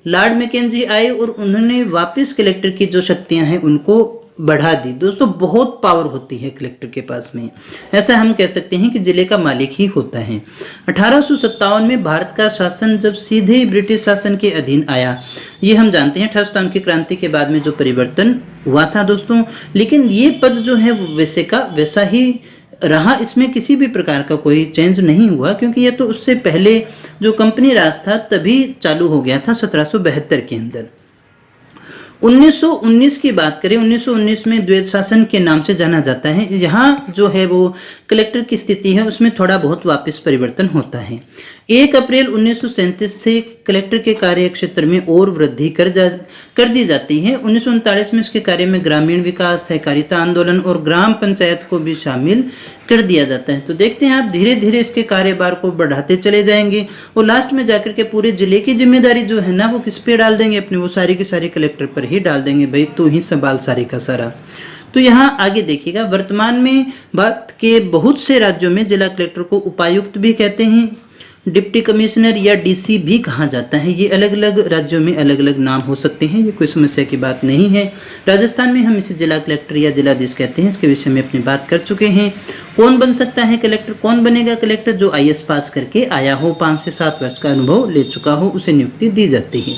[SPEAKER 1] लॉर्ड मैकेंजी आए और उन्होंने वापस कलेक्टर की जो शक्तियां हैं उनको बढ़ा दी। दोस्तों बहुत पावर होती है कलेक्टर के पास में, ऐसा हम कह सकते हैं कि जिले का मालिक ही होता है। 1857 में भारत का शासन जब सीधे ब्रिटिश शासन के अधीन आया, ये हम जानते हैं 1857 की क्रांति के बाद में जो परिवर्तन हुआ था दोस्तों, लेकिन ये पद जो है वो वैसे का वैसा ही रहा, इसमें किसी भी प्रकार का कोई चेंज नहीं हुआ, क्योंकि ये तो उससे पहले जो कंपनी राज था तभी चालू हो गया था 1772 के अंदर। 1919 की बात करें, 1919 में द्वैत शासन के नाम से जाना जाता है। यहाँ जो है वो कलेक्टर की स्थिति है उसमें थोड़ा बहुत वापस परिवर्तन होता है। 1 अप्रैल 1937 से कलेक्टर के कार्य क्षेत्र में और वृद्धि कर दी जाती है। 1939 में इसके कार्य में ग्रामीण विकास, सहकारिता आंदोलन और ग्राम पंचायत को भी शामिल कर दिया जाता है। तो देखते हैं आप, धीरे धीरे इसके कार्यभार को बढ़ाते चले जाएंगे और लास्ट में जाकर के पूरे जिले की जिम्मेदारी जो है ना वो किस पे डाल देंगे, अपने वो सारी की सारी कलेक्टर पर ही डाल देंगे, भाई तू ही संभाल सारी का सारा। तो यहाँ आगे देखिएगा, वर्तमान में भारत के बहुत से राज्यों में जिला कलेक्टर को उपायुक्त भी कहते हैं, डिप्टी कमिश्नर या डीसी भी कहा जाता है। ये अलग अलग राज्यों में अलग अलग नाम हो सकते हैं, ये कोई समस्या की बात नहीं है। राजस्थान में हम इसे जिला कलेक्टर या जिलाधीश कहते हैं, इसके विषय में अपनी बात कर चुके हैं। कौन बन सकता है कलेक्टर, कौन बनेगा कलेक्टर? जो IAS पास करके आया हो, 5 से 7 वर्ष का अनुभव ले चुका हो, उसे नियुक्ति दी जाती है।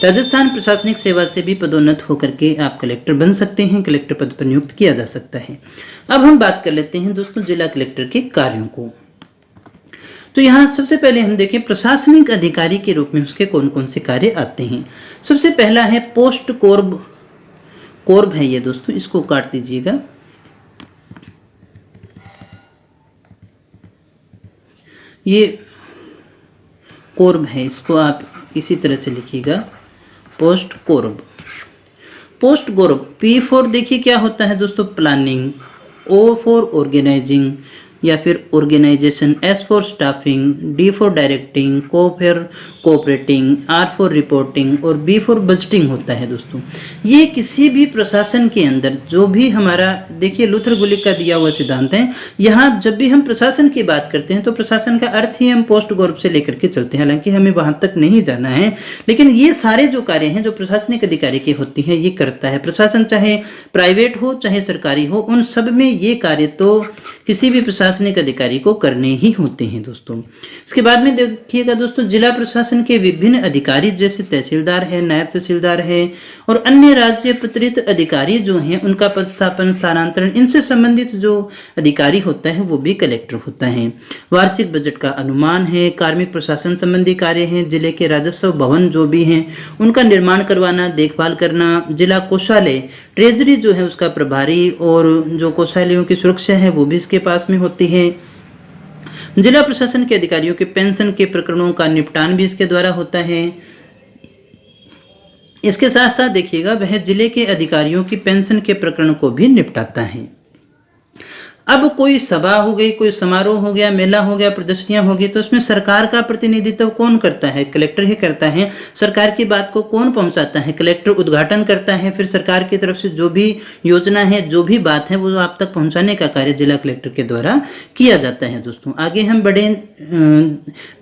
[SPEAKER 1] राजस्थान प्रशासनिक सेवा से भी पदोन्नत होकर के आप कलेक्टर बन सकते हैं, कलेक्टर पद पर नियुक्त किया जा सकता है। अब हम बात कर लेते हैं दोस्तों जिला कलेक्टर के कार्यों को। तो यहाँ सबसे पहले हम देखें प्रशासनिक अधिकारी के रूप में उसके कौन कौन से कार्य आते हैं। सबसे पहला है पोस्ट कोर्ब है ये दोस्तों, इसको काट दीजिएगा। ये कोर्ब है, इसको आप इसी तरह से लिखिएगा, पोस्ट कोर्ब। P फॉर देखिए क्या होता है दोस्तों, प्लानिंग, O फॉर ऑर्गेनाइजिंग या फिर organization, S for staffing, D for directing, Co for cooperating, R for reporting और B फॉर बजटिंग होता है दोस्तों। ये किसी भी प्रशासन के अंदर जो भी हमारा, देखिए लूथर गुलिक का दिया हुआ सिद्धांत है। यहाँ जब भी हम प्रशासन की बात करते हैं तो प्रशासन का अर्थ ही हम पोस्ट गौरव से लेकर के चलते हैं, हालांकि हमें वहां तक नहीं जाना है, लेकिन ये सारे जो कार्य हैं जो प्रशासनिक अधिकारी की होती है ये करता है प्रशासन, चाहे प्राइवेट हो चाहे सरकारी हो, उन सब में ये कार्य तो किसी भी प्रशासनिक अधिकारी को करने ही होते हैं दोस्तों। इसके बाद में देखिएगा दोस्तों, जिला प्रशासन के विभिन्न अधिकारी जैसे तहसीलदार है, नायब तहसीलदार है और अन्य राज्य पत्रित अधिकारी जो हैं उनका पदस्थापन, स्थानांतरण, इनसे संबंधित जो अधिकारी होता है वो भी कलेक्टर होता है। वार्षिक बजट का अनुमान है, कार्मिक प्रशासन संबंधी कार्य हैं, जिले के राजस्व भवन जो भी हैं उनका निर्माण करवाना, देखभाल करना, जिला कोषालय, ट्रेजरी जो है उसका प्रभारी और जो कोषालयों की सुरक्षा है वो भी इसके पास में होती है। जिला प्रशासन के अधिकारियों के पेंशन के प्रकरणों का निपटान भी इसके द्वारा होता है। इसके साथ साथ देखिएगा वह जिले के अधिकारियों की पेंशन के प्रकरण को भी निपटाता है। अब कोई सभा हो गई, कोई समारोह हो गया, मेला हो गया, प्रदर्शनियां होगी, तो उसमें सरकार का प्रतिनिधित्व कौन करता है? कलेक्टर ही करता है। सरकार की बात को कौन पहुंचाता है? कलेक्टर उद्घाटन करता है। फिर सरकार की तरफ से जो भी योजना है, जो भी बात है वो आप तक पहुंचाने का कार्य जिला कलेक्टर के द्वारा किया जाता है दोस्तों। आगे हम बढ़े,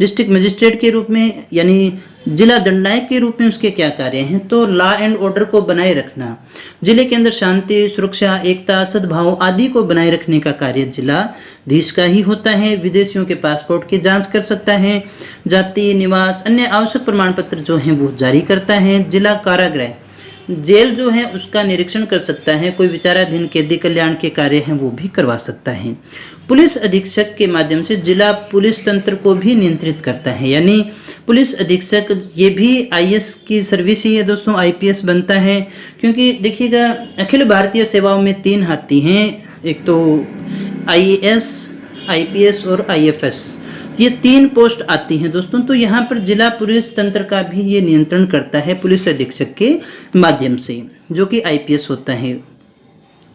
[SPEAKER 1] डिस्ट्रिक्ट मजिस्ट्रेट के रूप में यानी जिला दंडायक के रूप में उसके क्या कार्य हैं? तो लॉ एंड ऑर्डर को बनाए रखना, जिले के अंदर शांति, सुरक्षा, एकता, सद्भाव आदि को बनाए रखने का कार्य जिलाधीश का ही होता है। विदेशियों के पासपोर्ट की जांच कर सकता है, जाति, निवास, अन्य आवश्यक प्रमाण पत्र जो हैं वो जारी करता है। जिला कारागृह, जेल जो है उसका निरीक्षण कर सकता है, कोई विचाराधीन कैदी कल्याण के कार्य हैं वो भी करवा सकता है। पुलिस अधीक्षक के माध्यम से जिला पुलिस तंत्र को भी नियंत्रित करता है, यानी पुलिस अधीक्षक ये भी IAS की सर्विस ही है दोस्तों, IPS बनता है। क्योंकि देखिएगा अखिल भारतीय सेवाओं में 3 आती हैं, एक तो IAS, IPS और IFS, ये 3 पोस्ट आती हैं दोस्तों। तो यहाँ पर जिला पुलिस तंत्र का भी ये नियंत्रण करता है पुलिस अधीक्षक के माध्यम से, जो कि IPS होता है।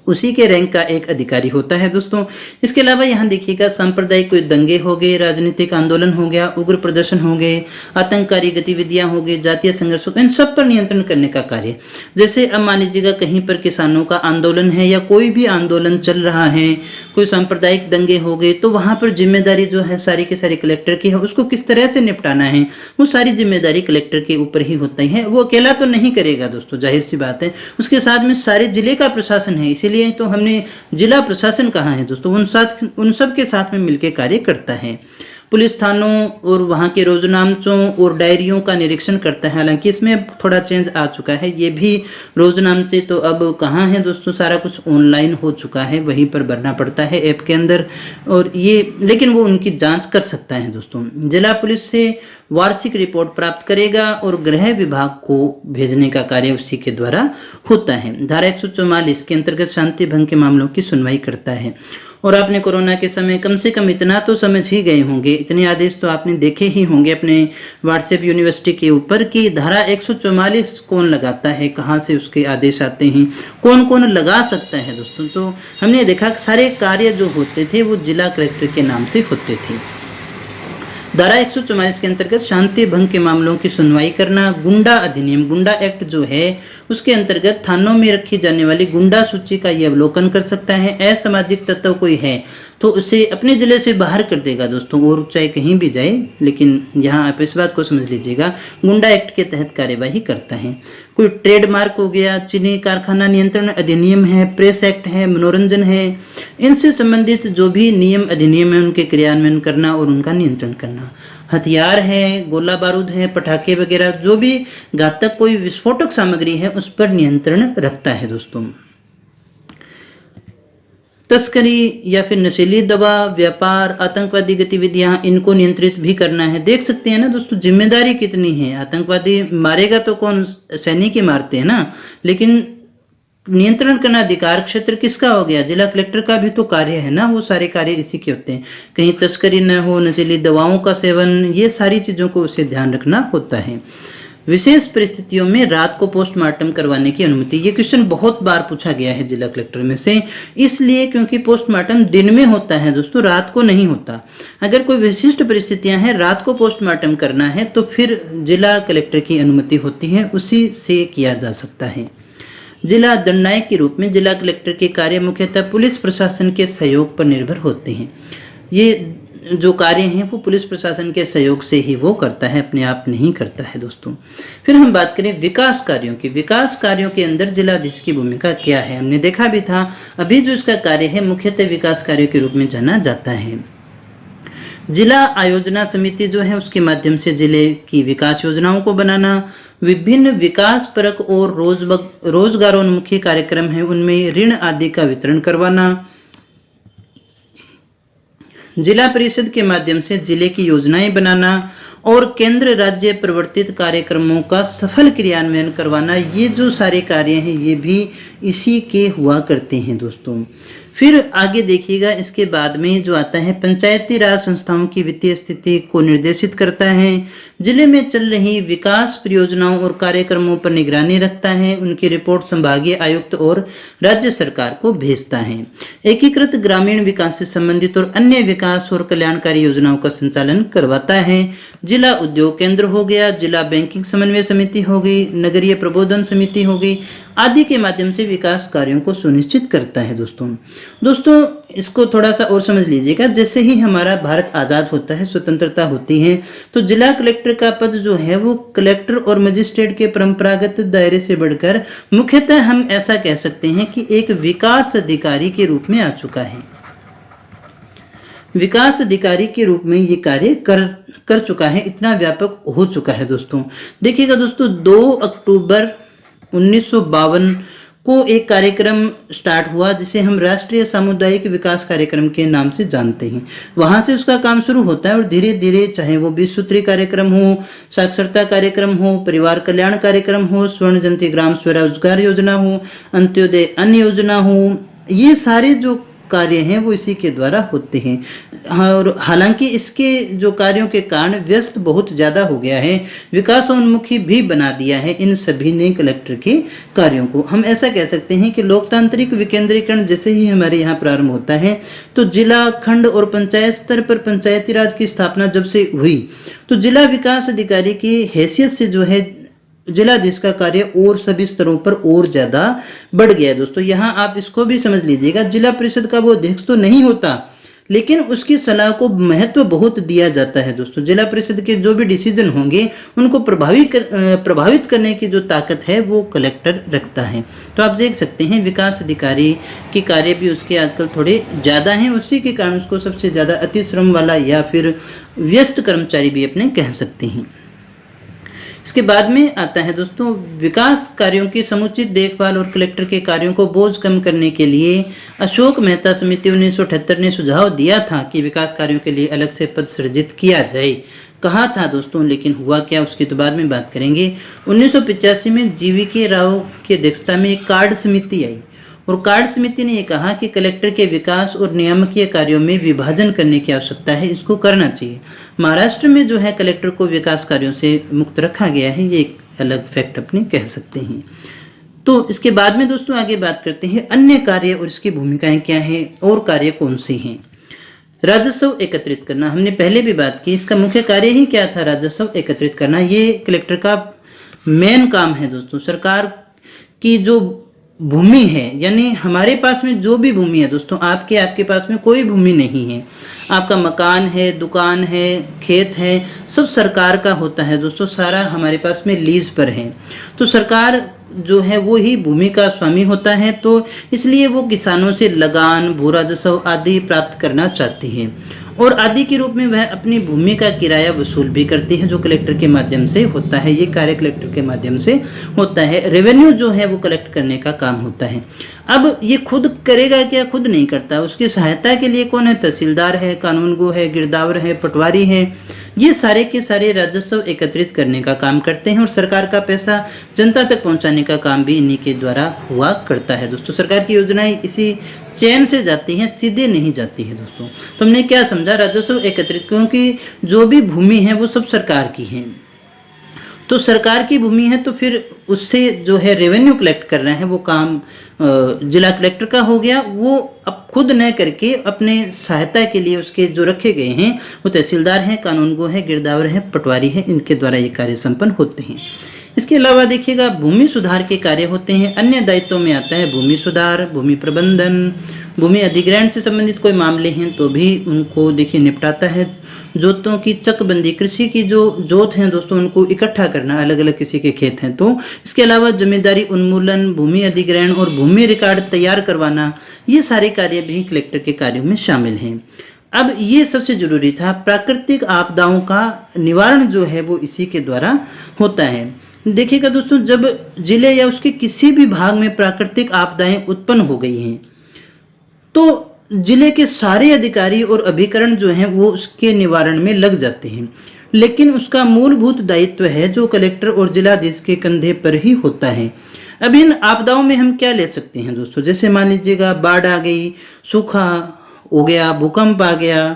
[SPEAKER 1] उसी के रैंक का एक अधिकारी होता है दोस्तों। इसके अलावा यहाँ देखिएगा सांप्रदायिक कोई दंगे हो गए, राजनीतिक आंदोलन हो गया, उग्र प्रदर्शन हो गए, आतंककारी गतिविधियां हो गई, जातीय संघर्ष हो गए, इन सब पर नियंत्रण करने का कार्य। जैसे अब मान लीजिएगा कहीं पर किसानों का आंदोलन है या कोई भी आंदोलन चल रहा है, कोई सांप्रदायिक दंगे हो गए, तो वहां पर जिम्मेदारी जो है सारी की सारी कलेक्टर की है। उसको किस तरह से निपटाना है वो सारी जिम्मेदारी कलेक्टर के ऊपर ही होती है। वो अकेला तो नहीं करेगा दोस्तों, जाहिर सी बात है, उसके साथ में सारे जिले का प्रशासन है, इसीलिए तो हमने जिला प्रशासन कहा है दोस्तों। उन सब के साथ में मिलकर कार्य करता है। पुलिस थानों और वहां के रोजनामचों और डायरियों का निरीक्षण करता है। हालांकि इसमें थोड़ा चेंज आ चुका है, ये भी रोजनामचे तो अब कहाँ है दोस्तों, सारा कुछ ऑनलाइन हो चुका है, वहीं पर भरना पड़ता है ऐप के अंदर, और ये लेकिन वो उनकी जांच कर सकता है दोस्तों। जिला पुलिस से वार्षिक रिपोर्ट प्राप्त करेगा और गृह विभाग को भेजने का कार्य उसी के द्वारा होता है। धारा 144 के अंतर्गत शांति भंग के मामलों की सुनवाई करता है। और आपने कोरोना के समय कम से कम इतना तो समझ ही गए होंगे, इतने आदेश तो आपने देखे ही होंगे अपने व्हाट्सएप यूनिवर्सिटी के ऊपर कि धारा 144 कौन लगाता है, कहाँ से उसके आदेश आते हैं, कौन कौन लगा सकता है दोस्तों। तो हमने देखा कि सारे कार्य जो होते थे वो जिला कलेक्टर के नाम से होते थे। धारा 144 के अंतर्गत शांति भंग के मामलों की सुनवाई करना, गुंडा अधिनियम, गुंडा एक्ट जो है उसके अंतर्गत थानों में रखी जाने वाली गुंडा सूची का ये अवलोकन कर सकता है। असामाजिक तत्व कोई है तो उसे अपने जिले से बाहर कर देगा दोस्तों, और चाहे कहीं भी जाए, लेकिन यहाँ आप इस बात को समझ लीजिएगा, गुंडा एक्ट के तहत कार्यवाही करता है। कोई ट्रेडमार्क हो गया, चीनी कारखाना नियंत्रण अधिनियम है, प्रेस एक्ट है, मनोरंजन है, इनसे संबंधित जो भी नियम अधिनियम है उनके क्रियान्वयन करना और उनका नियंत्रण करना। हथियार है, गोला बारूद है, पटाखे वगैरह, जो भी घातक कोई विस्फोटक सामग्री है उस पर नियंत्रण रखता है दोस्तों। तस्करी या फिर नशीली दवा व्यापार, आतंकवादी गतिविधियां, इनको नियंत्रित भी करना है। देख सकते हैं ना दोस्तों जिम्मेदारी कितनी है। आतंकवादी मारेगा तो कौन, सैनिक ही मारते हैं ना, लेकिन नियंत्रण करना अधिकार क्षेत्र किसका हो गया, जिला कलेक्टर का भी तो कार्य है ना, वो सारे कार्य इसी के होते हैं। कहीं तस्करी न हो, नशीली दवाओं का सेवन, ये सारी चीजों को उसे ध्यान रखना होता है। विशेष परिस्थितियों में रात को पोस्टमार्टम करवाने की अनुमति, ये क्वेश्चन बहुत बार पूछा गया है जिला कलेक्टर में से, इसलिए क्योंकि पोस्टमार्टम दिन में होता है दोस्तों, रात को नहीं होता। अगर कोई विशिष्ट परिस्थितियां हैं, रात को पोस्टमार्टम करना है तो फिर जिला कलेक्टर की अनुमति होती है, उसी से किया जा सकता है। जिला दंडायक के रूप में जिला कलेक्टर के कार्य मुख्यतः पुलिस प्रशासन के सहयोग पर निर्भर होते हैं। ये जो कार्य हैं वो पुलिस प्रशासन के सहयोग से ही वो करता है, अपने आप नहीं करता है दोस्तों। फिर हम बात करें विकास कार्यों की। विकास कार्यों के अंदर जिलाधीश की भूमिका क्या है, हमने देखा भी था। अभी जो इसका कार्य है मुख्यतः विकास कार्यों के रूप में जाना जाता है। जिला आयोजना समिति जो है उसके माध्यम से जिले की विकास योजनाओं को बनाना, विभिन्न विकास परक और रोजगारोन्मुखी कार्यक्रम है उनमें ऋण आदि का वितरण करवाना, जिला परिषद के माध्यम से जिले की योजनाएं बनाना और केंद्र राज्य प्रवर्तित कार्यक्रमों का सफल क्रियान्वयन करवाना, ये जो सारे कार्य हैं ये भी इसी के हुआ करते हैं दोस्तों। फिर आगे देखिएगा, इसके बाद में जो आता है पंचायती राज संस्थाओं की वित्तीय स्थिति को निर्देशित करता है, जिले में चल रही विकास परियोजनाओं और कार्यक्रमों पर निगरानी रखता है, उनकी रिपोर्ट संभागीय आयुक्त और राज्य सरकार को भेजता है। एकीकृत ग्रामीण विकास से संबंधित और अन्य विकास और कल्याणकारी योजनाओं का संचालन करवाता है। जिला उद्योग केंद्र हो गया, जिला बैंकिंग समन्वय समिति हो गई, नगरीय प्रबोधन समिति हो गई आदि के माध्यम से विकास कार्यों को सुनिश्चित करता है दोस्तों इसको थोड़ा सा और समझ लीजिएगा। जैसे ही हमारा भारत आजाद होता है, स्वतंत्रता होती है, तो जिला कलेक्टर का पद जो है वो कलेक्टर और मजिस्ट्रेट के परंपरागत दायरे से बढ़कर मुख्यतः हम ऐसा कह सकते हैं कि एक विकास अधिकारी के रूप में आ चुका है। विकास अधिकारी के रूप में ये कार्य कर चुका है, इतना व्यापक हो चुका है दोस्तों। देखिएगा दोस्तों, 2 अक्टूबर 1952 को एक कार्यक्रम स्टार्ट हुआ जिसे हम राष्ट्रीय सामुदायिक विकास कार्यक्रम के नाम से जानते हैं। वहां से उसका काम शुरू होता है और धीरे धीरे, चाहे वो 20 सूत्री कार्यक्रम हो, साक्षरता कार्यक्रम हो, परिवार कल्याण कार्यक्रम हो, स्वर्ण जयंती ग्राम स्वरोजगार योजना हो, अंत्योदय अन्न योजना हो, ये सारे जो कार्य हैं वो इसी के द्वारा होते हैं। और हालांकि इसके जो कार्यों के कारण व्यस्त बहुत ज़्यादा हो गया है, विकासोन्मुखी भी बना दिया है इन सभी ने कलेक्टर के कार्यों को। हम ऐसा कह सकते हैं कि लोकतांत्रिक विकेंद्रीकरण जैसे ही हमारे यहाँ प्रारंभ होता है तो जिला, खंड और पंचायत स्तर पर पंचायती राज की स्थापना जब से हुई तो जिला विकास अधिकारी की हैसियत से जो है जिलाधीश का कार्य और सभी स्तरों पर और ज्यादा बढ़ गया है। दोस्तों यहाँ आप इसको भी समझ लीजिएगा, जिला परिषद का वो अध्यक्ष तो नहीं होता लेकिन उसकी सलाह को महत्व बहुत दिया जाता है। दोस्तों जिला परिषद के जो भी डिसीजन होंगे उनको प्रभावित करने की जो ताकत है वो कलेक्टर रखता है। तो आप देख सकते हैं विकास अधिकारी के कार्य भी उसके आजकल थोड़े ज्यादा हैं, उसी के कारण उसको सबसे ज्यादा अति श्रम वाला या फिर व्यस्त कर्मचारी भी अपने कह सकते हैं। इसके बाद में आता है दोस्तों विकास कार्यों की समुचित देखभाल और कलेक्टर के कार्यों को बोझ कम करने के लिए अशोक मेहता समिति 1978 ने सुझाव दिया था कि विकास कार्यों के लिए अलग से पद सृजित किया जाए। कहा था दोस्तों, लेकिन हुआ क्या उसकी तो बाद में बात करेंगे। 1985 में जीवीके राव की अध्यक्षता में एक कार्ड समिति आई और कार्ड समिति ने यह कहा कि कलेक्टर के विकास और नियामकीय कार्यों में विभाजन करने की आवश्यकता है, इसको करना चाहिए। महाराष्ट्र में जो है कलेक्टर को विकास कार्यों से मुक्त रखा गया है, ये एक अलग फैक्ट अपने कह सकते हैं। तो इसके बाद में दोस्तों आगे बात करते हैं अन्य कार्य और इसकी भूमिकाएं क्या है और कार्य कौन से हैं। राजस्व एकत्रित करना, हमने पहले भी बात की, इसका मुख्य कार्य ही क्या था, राजस्व एकत्रित करना। ये कलेक्टर का मेन काम है दोस्तों। सरकार की जो भूमि है, यानी हमारे पास में जो भी भूमि है दोस्तों, आपके पास में कोई भूमि नहीं है, आपका मकान है, दुकान है, खेत है, सब सरकार का होता है दोस्तों, सारा हमारे पास में लीज पर है। तो सरकार जो है वो ही भूमि का स्वामी होता है, तो इसलिए वो किसानों से लगान, भू राजस्व आदि प्राप्त करना चाहती है और आदि के रूप में वह अपनी भूमि का किराया वसूल भी करती है, जो कलेक्टर के माध्यम से होता है। ये कार्य कलेक्टर के माध्यम से होता है। रेवेन्यू जो है वो कलेक्ट करने का काम होता है। अब ये खुद करेगा क्या, खुद नहीं करता, उसकी सहायता के लिए कौन है, तहसीलदार है, कानूनगो है, गिरदावर है, पटवारी है, ये सारे के सारे राजस्व एकत्रित करने का काम करते हैं और सरकार का पैसा जनता तक पहुंचाने का काम भी इन्हीं के द्वारा हुआ करता है। दोस्तों सरकार की योजनाएं इसी चैन से जाती हैं, सीधे नहीं जाती है। दोस्तों तो हमने क्या समझा, राजस्व एकत्रित, क्योंकि जो भी भूमि है वो सब सरकार की है, तो सरकार की भूमि है तो फिर उससे जो है रेवेन्यू कलेक्ट करना है, वो काम जिला कलेक्टर का हो गया। वो अब खुद न करके अपने सहायता के लिए उसके जो रखे गए हैं वो तहसीलदार हैं, कानूनगो है, गिरदावर है, पटवारी है, इनके द्वारा ये कार्य संपन्न होते हैं। इसके अलावा देखिएगा भूमि सुधार के कार्य होते हैं। अन्य दायित्वों में आता है भूमि सुधार, भूमि प्रबंधन, भूमि अधिग्रहण से संबंधित कोई मामले हैं तो भी उनको देखिए निपटाता है। जोतों की चकबंदी, कृषि की जो जोत हैं दोस्तों उनको इकट्ठा करना, अलग अलग किसी के खेत हैं तो। इसके अलावा जमींदारी उन्मूलन, भूमि अधिग्रहण और भूमि रिकॉर्ड तैयार करवाना, ये सारे कार्य भी कलेक्टर के कार्यों में शामिल हैं। अब ये सबसे जरूरी था, प्राकृतिक आपदाओं का निवारण जो है वो इसी के द्वारा होता है। देखिएगा दोस्तों, जब जिले या उसके किसी भी भाग में प्राकृतिक आपदाएं उत्पन्न हो गई हैं तो जिले के सारे अधिकारी और अभिकरण जो हैं वो उसके निवारण में लग जाते हैं, लेकिन उसका मूलभूत दायित्व है जो कलेक्टर और जिलाधीश के कंधे पर ही होता है। अब इन आपदाओं में हम क्या ले सकते हैं दोस्तों, जैसे मान लीजिएगा बाढ़ आ गई, सूखा हो गया, भूकंप आ गया,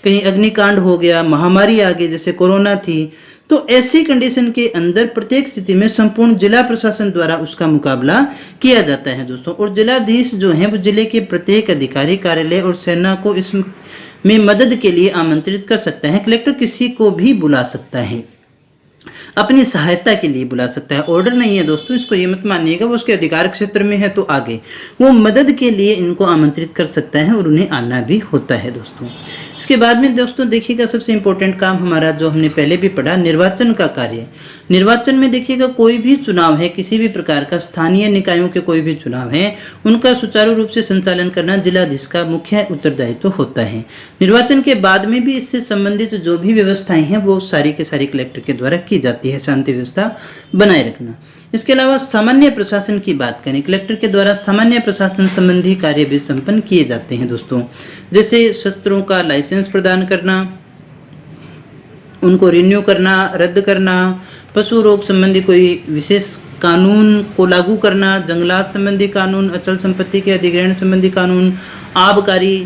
[SPEAKER 1] कहीं अग्निकांड हो गया, महामारी आ गई जैसे कोरोना थी, तो ऐसी कंडीशन के अंदर प्रत्येक स्थिति में संपूर्ण जिला प्रशासन द्वारा उसका मुकाबला किया जाता है दोस्तों। और जिलाधीश जो है वो जिले के प्रत्येक अधिकारी, कार्यालय और सेना को इसमें मदद के लिए आमंत्रित कर सकता है। कलेक्टर किसी को भी बुला सकता है, अपनी सहायता के लिए बुला सकता है। ऑर्डर नहीं है दोस्तों, इसको ये मत मानिएगा वो उसके अधिकार क्षेत्र में है तो आगे, वो मदद के लिए इनको आमंत्रित कर सकता है और उन्हें आना भी होता है दोस्तों। इसके बाद में दोस्तों देखिएगा सबसे इंपॉर्टेंट काम हमारा जो हमने पहले भी पढ़ा, निर्वाचन का कार्य। निर्वाचन में देखिएगा कोई भी चुनाव है, किसी भी प्रकार का स्थानीय निकायों के कोई भी चुनाव है, उनका सुचारू रूप से संचालन करना जिलाधीश का मुख्य उत्तरदायित्व होता है। निर्वाचन के बाद में भी इससे संबंधित जो भी व्यवस्थाएं हैं वो सारी के सारी कलेक्टर के द्वारा की जाती है, शांति व्यवस्था बनाए रखना। इसके अलावा सामान्य प्रशासन की बात करें, कलेक्टर के द्वारा सामान्य प्रशासन संबंधी कार्य भी संपन्न किए जाते हैं दोस्तों, जैसे शस्त्रों का लाइसेंस प्रदान करना, उनको रिन्यू करना, रद्द करना, पशु रोग संबंधी कोई विशेष कानून को लागू करना, जंगलात संबंधी कानून, अचल संपत्ति के अधिग्रहण संबंधी कानून, आबकारी,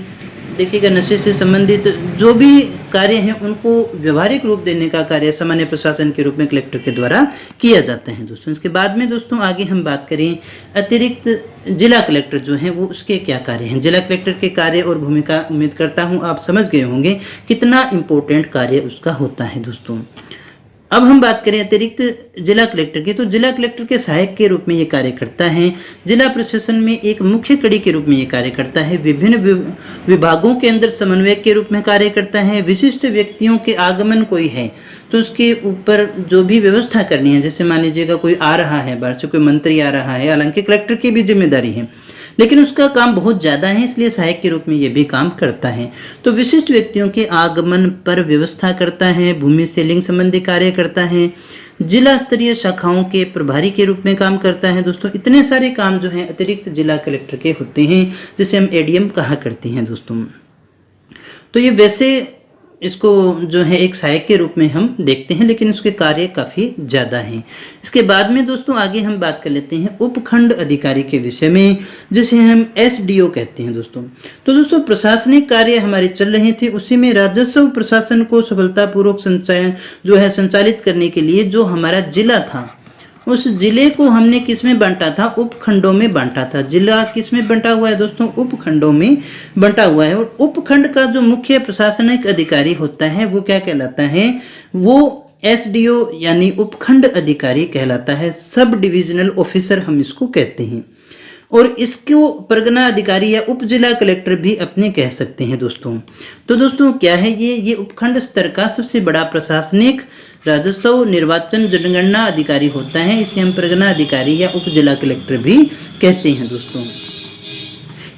[SPEAKER 1] देखिएगा नशे से संबंधित जो भी कार्य हैं उनको व्यवहारिक रूप देने का कार्य सामान्य प्रशासन के रूप में कलेक्टर के द्वारा किया जाता है दोस्तों। इसके बाद में दोस्तों आगे हम बात करें अतिरिक्त जिला कलेक्टर जो हैं वो उसके क्या कार्य हैं। जिला कलेक्टर के कार्य और भूमिका उम्मीद करता हूं आप समझ गए होंगे कितना इंपॉर्टेंट कार्य उसका होता है दोस्तों। अब हम बात करें अतिरिक्त जिला कलेक्टर की, तो जिला कलेक्टर के सहायक के रूप में ये कार्य करता है। जिला प्रशासन में एक मुख्य कड़ी के रूप में ये कार्य करता है। विभिन्न विभागों के अंदर समन्वयक के रूप में कार्य करता है। विशिष्ट व्यक्तियों के आगमन कोई है तो उसके ऊपर जो भी व्यवस्था करनी है, जैसे मान लीजिएगा कोई आ रहा है बाहर से, कोई मंत्री आ रहा है, हालांकि कलेक्टर की भी जिम्मेदारी है लेकिन उसका काम बहुत ज्यादा है, इसलिए सहायक के रूप में यह भी काम करता है। तो विशिष्ट व्यक्तियों के आगमन पर व्यवस्था करता है, भूमि से लिंग संबंधी कार्य करता है, जिला स्तरीय शाखाओं के प्रभारी के रूप में काम करता है। दोस्तों इतने सारे काम जो हैं अतिरिक्त जिला कलेक्टर के होते हैं, जिसे हम एडीएम कहा करते हैं दोस्तों। तो ये वैसे इसको जो है एक सहायक के रूप में हम देखते हैं, लेकिन उसके कार्य काफी ज्यादा हैं। इसके बाद में दोस्तों आगे हम बात कर लेते हैं उपखंड अधिकारी के विषय में, जिसे हम एसडीओ कहते हैं दोस्तों। तो दोस्तों प्रशासनिक कार्य हमारे चल रहे थे, उसी में राजस्व प्रशासन को सफलतापूर्वक संचालित करने के लिए जो हमारा जिला था, उस जिले को हमने किस में बांटा था, उपखंडों में बांटा था। जिला किस में बंटा हुआ है दोस्तों, उपखंडों में बंटा हुआ है। और उपखंड का जो मुख्य प्रशासनिक अधिकारी होता है वो क्या कहलाता है, वो एसडीओ यानी उपखंड अधिकारी कहलाता है। सब डिविजनल ऑफिसर हम इसको कहते हैं। और इसको परगना अधिकारी या उप जिला कलेक्टर भी अपने कह सकते हैं दोस्तों। तो दोस्तों क्या है ये उपखंड स्तर का सबसे बड़ा प्रशासनिक राजस्व निर्वाचन जनगणना अधिकारी होता है। इसे हम परगना अधिकारी या उप जिला कलेक्टर भी कहते हैं दोस्तों।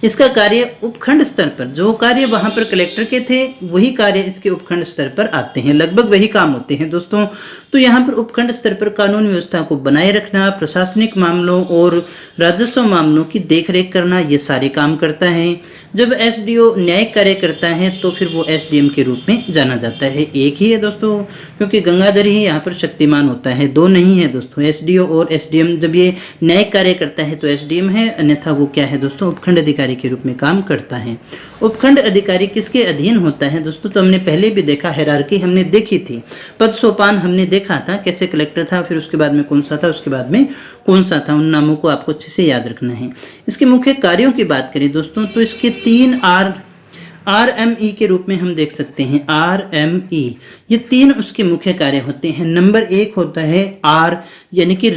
[SPEAKER 1] इसका कार्य उपखंड स्तर पर, जो कार्य वहां पर कलेक्टर के थे वही कार्य इसके उपखंड स्तर पर आते हैं, लगभग वही काम होते हैं दोस्तों। तो यहाँ पर उपखंड स्तर पर कानून व्यवस्था को बनाए रखना, प्रशासनिक मामलों और राजस्व मामलों की देखरेख करना, ये सारे काम करता है। जब एसडीओ न्यायिक कार्य करता है तो फिर वो एसडीएम के रूप में जाना जाता है। एक ही है दोस्तों, क्योंकि गंगाधर ही यहाँ पर शक्तिमान होता है, दो नहीं है दोस्तों। एसडीओ और एसडीएम, जब ये न्यायिक कार्य करता है तो एसडीएम है, अन्यथा वो क्या है दोस्तों, उपखंड अधिकारी के रूप में काम करता है। उपखंड अधिकारी किसके अधीन होता है दोस्तों, तो हमने पहले भी देखा, हायरार्की हमने देखी थी, पद सोपान हमने देखा था, कैसे कलेक्टर था, फिर उसके बाद में कौन सा था, उसके बाद में कौन सा था, उन नामों को आपको अच्छे से याद रखना है। इसके मुख्य कार्यों की बात करें दोस्तों तो इसके 3 आरएमई के रूप में हम देख सकते हैं। आरएमई, ये 3 उसके मुख्य कार्य होते हैं। नंबर 1 होता है आर यानी कि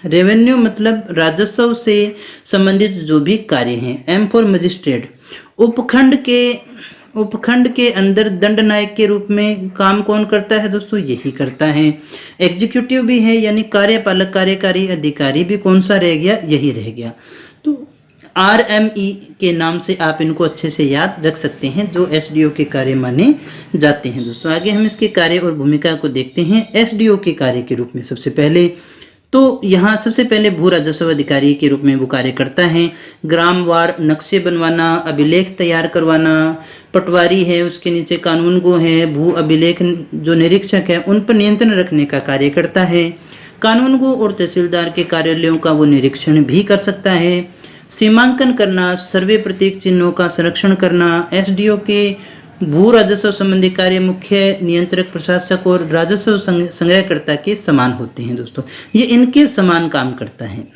[SPEAKER 1] रेवेन्यू मतलब राजस्व से संबंधित जो भी कार्य हैं। एम फॉर मजिस्ट्रेट, उपखंड के अंदर दंड नायक के रूप में काम कौन करता है दोस्तों, यही करता है। एग्जीक्यूटिव भी है, यानी कार्यपालक कार्यकारी अधिकारी भी कौन सा रह गया, यही रह गया। तो आरएमई के नाम से आप इनको अच्छे से याद रख सकते हैं, जो एसडीओ के कार्य माने जाते हैं दोस्तों। आगे हम इसके कार्य और भूमिका को देखते हैं। एसडीओ के कार्य के रूप में सबसे पहले तो यहाँ सबसे पहले भू राजस्व अधिकारी के रूप में वो कार्य करता है। ग्रामवार नक्शे बनवाना, अभिलेख तैयार करवाना, पटवारी है, उसके नीचे कानूनगो है, भू अभिलेख जो निरीक्षक है उन पर नियंत्रण रखने का कार्य करता है। कानूनगो और तहसीलदार के कार्यालयों का वो निरीक्षण भी कर सकता है। सीमांकन करना, सर्वे प्रतीक चिन्हों का संरक्षण करना। एसडीओ के भू राजस्व संबंधी कार्य मुख्य नियंत्रक प्रशासक और राजस्व संग्रहकर्ता के समान होते हैं दोस्तों, ये इनके समान काम करता है।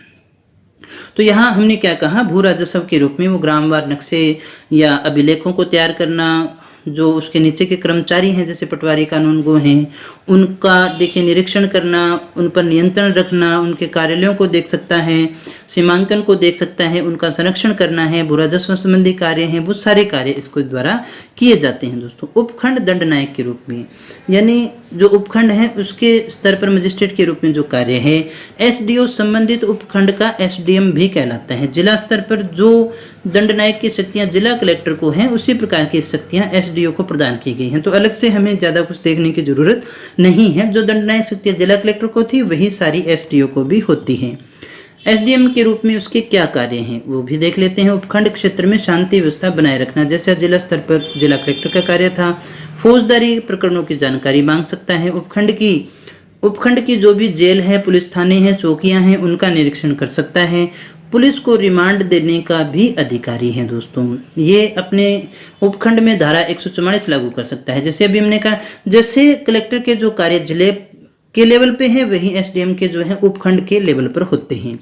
[SPEAKER 1] तो यहाँ हमने क्या कहा, भू राजस्व के रूप में वो ग्रामवार नक्शे या अभिलेखों को तैयार करना, जो उसके नीचे के कर्मचारी हैं जैसे पटवारी कानूनगो हैं उनका देखिए निरीक्षण करना, उन पर नियंत्रण रखना, उनके कार्यालयों को देख सकता है, सीमांकन को देख सकता है, उनका संरक्षण करना है, भू राजस्व संबंधी कार्य हैं, बहुत सारे कार्य इसके द्वारा किए जाते हैं दोस्तों। उपखंड दंड नायक के रूप में, यानी जो उपखंड है उसके स्तर पर मजिस्ट्रेट के रूप में जो कार्य है, एसडीओ संबंधित उपखंड का एसडीएम भी कहलाता है। जिला स्तर पर जो दंड नायक की शक्तियां जिला कलेक्टर को हैं, उसी प्रकार की शक्तियां एसडीओ को प्रदान की गई हैं। तो अलग से हमें ज्यादा कुछ देखने की जरूरत नहीं है, जो दंड नायक शक्तियां जिला कलेक्टर को थी वही सारी एसडीओ को भी होती हैं। एसडीएम के रूप में उसके क्या कार्य हैं वो भी देख लेते हैं। उपखंड क्षेत्र में शांति व्यवस्था बनाए रखना, जैसे जिला स्तर पर जिला कलेक्टर का कार्य था। फौजदारी प्रकरणों की जानकारी मांग सकता है। उपखंड की जो भी जेल है, पुलिस थाने हैं, चौकियां हैं, उनका निरीक्षण कर सकता है। पुलिस को रिमांड देने का भी अधिकारी है दोस्तों। ये अपने उपखंड में धारा 144 लागू कर सकता है। जैसे अभी हमने कहा, जैसे कलेक्टर के जो कार्य जिले के लेवल पे है, वही एसडीएम के जो है उपखंड के लेवल पर होते हैं।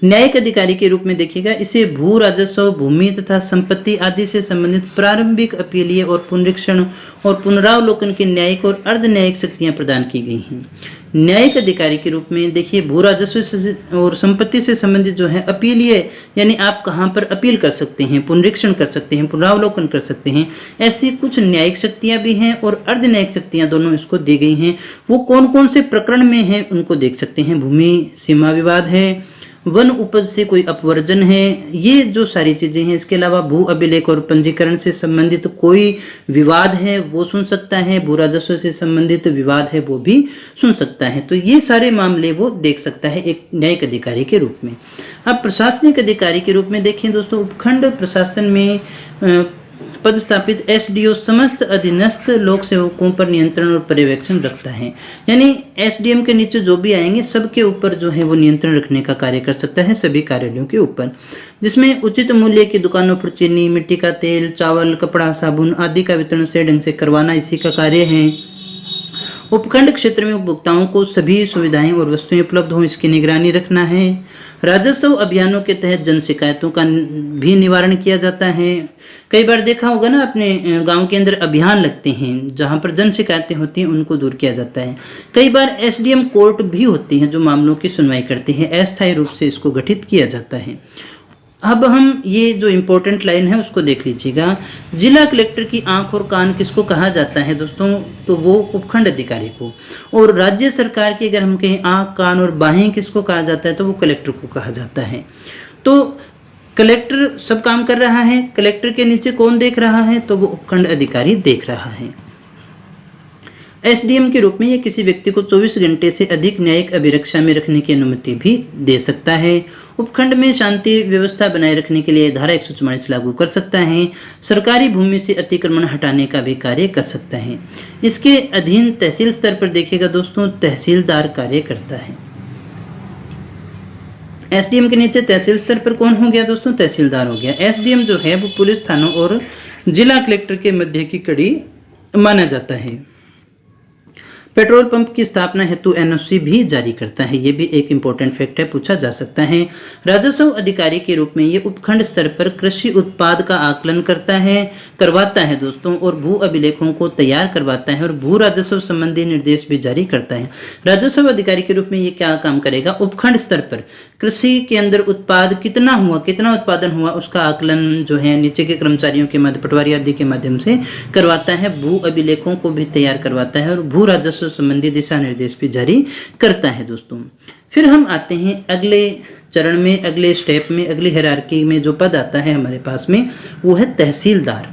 [SPEAKER 1] न्यायिक अधिकारी के रूप में देखिएगा, इसे भू राजस्व, भूमि तथा संपत्ति आदि से संबंधित प्रारंभिक अपीलीय और पुनरीक्षण और पुनरावलोकन की न्यायिक और अर्ध न्यायिक शक्तियां प्रदान की गई हैं। न्यायिक अधिकारी के रूप में देखिए, भू राजस्व और संपत्ति से संबंधित जो है अपीलीय, यानी आप कहां पर अपील कर सकते हैं, पुनरीक्षण कर सकते हैं, पुनरावलोकन कर सकते हैं, ऐसी कुछ न्यायिक शक्तियां भी हैं और अर्ध न्यायिक शक्तियां दोनों इसको दी गई हैं। वो कौन कौन से प्रकरण में है उनको देख सकते हैं। भूमि सीमा विवाद है, वन उपज से कोई अपवर्जन है, ये जो सारी चीजें हैं। इसके अलावा भू अभिलेख और पंजीकरण से संबंधित कोई विवाद है वो सुन सकता है, भू राजस्व से संबंधित विवाद है वो भी सुन सकता है। तो ये सारे मामले वो देख सकता है एक न्यायिक अधिकारी के रूप में। अब प्रशासनिक अधिकारी के रूप में देखें दोस्तों, उपखंड प्रशासन में पदस्थापित एसडीओ समस्त अधीनस्थ लोक सेवकों पर नियंत्रण और पर्यवेक्षण रखता है। यानी एसडीएम के नीचे जो भी आएंगे सबके ऊपर जो है वो नियंत्रण रखने का कार्य कर सकता है, सभी कार्यालयों के ऊपर, जिसमें उचित मूल्य की दुकानों पर चीनी, मिट्टी का तेल, चावल, कपड़ा, साबुन आदि का वितरण सही ढंग से करवाना इसी का कार्य है। उपखंड क्षेत्र में उपभोक्ताओं को सभी सुविधाएं और वस्तुएं उपलब्ध हों, इसकी निगरानी रखना है। राजस्व अभियानों के तहत जन शिकायतों का भी निवारण किया जाता है। कई बार देखा होगा ना, अपने गांव के अंदर अभियान लगते हैं जहां पर जन शिकायतें होती हैं, उनको दूर किया जाता है। कई बार एसडीएम कोर्ट भी होती हैं जो मामलों की सुनवाई करती है, अस्थायी रूप से इसको गठित किया जाता है। अब हम ये जो इम्पोर्टेंट लाइन है उसको देख लीजिएगा। जिला कलेक्टर की आंख और कान किसको कहा जाता है दोस्तों? तो वो उपखंड अधिकारी को। और राज्य सरकार की अगर हम कहें आंख, कान और बाहें किसको कहा जाता है? तो वो कलेक्टर को कहा जाता है। तो कलेक्टर सब काम कर रहा है, कलेक्टर के नीचे कौन देख रहा है? तो वो उपखंड अधिकारी देख रहा है। एसडीएम के रूप में ये किसी व्यक्ति को 24 घंटे से अधिक न्यायिक अभिरक्षा में रखने की अनुमति भी दे सकता है। उपखंड में शांति व्यवस्था बनाए रखने के लिए धारा 144 लागू कर सकता है। सरकारी भूमि से अतिक्रमण हटाने का भी कार्य कर सकता है। इसके अधीन तहसील स्तर पर देखिएगा दोस्तों, तहसीलदार कार्य करता है। एसडीएम के नीचे तहसील स्तर पर कौन हो गया दोस्तों? तहसीलदार हो गया। एसडीएम जो है वो पुलिस थानों और जिला कलेक्टर के मध्य की कड़ी माना जाता है। पेट्रोल पंप की स्थापना हेतु एनओसी भी जारी करता है। ये भी एक इंपॉर्टेंट फैक्ट है, पूछा जा सकता है। राजस्व अधिकारी के रूप में ये उपखंड स्तर पर कृषि उत्पाद का आकलन करवाता है दोस्तों, और भू अभिलेखों को तैयार करवाता है और भू राजस्व संबंधी निर्देश भी जारी करता है। राजस्व अधिकारी के रूप में ये क्या काम करेगा? उपखंड स्तर पर कृषि के अंदर उत्पाद कितना हुआ, कितना उत्पादन हुआ, उसका आकलन जो है नीचे के कर्मचारियों के माध्यम, पटवारी आदि के माध्यम से करवाता है। भू अभिलेखों को भी तैयार करवाता है और भू राजस्व संबंधी दिशा निर्देश भी जारी करता है दोस्तों। फिर हम आते हैं अगले चरण में, अगले स्टेप में, अगली हायरार्की में जो पद आता है हमारे पास में, वो है तहसीलदार।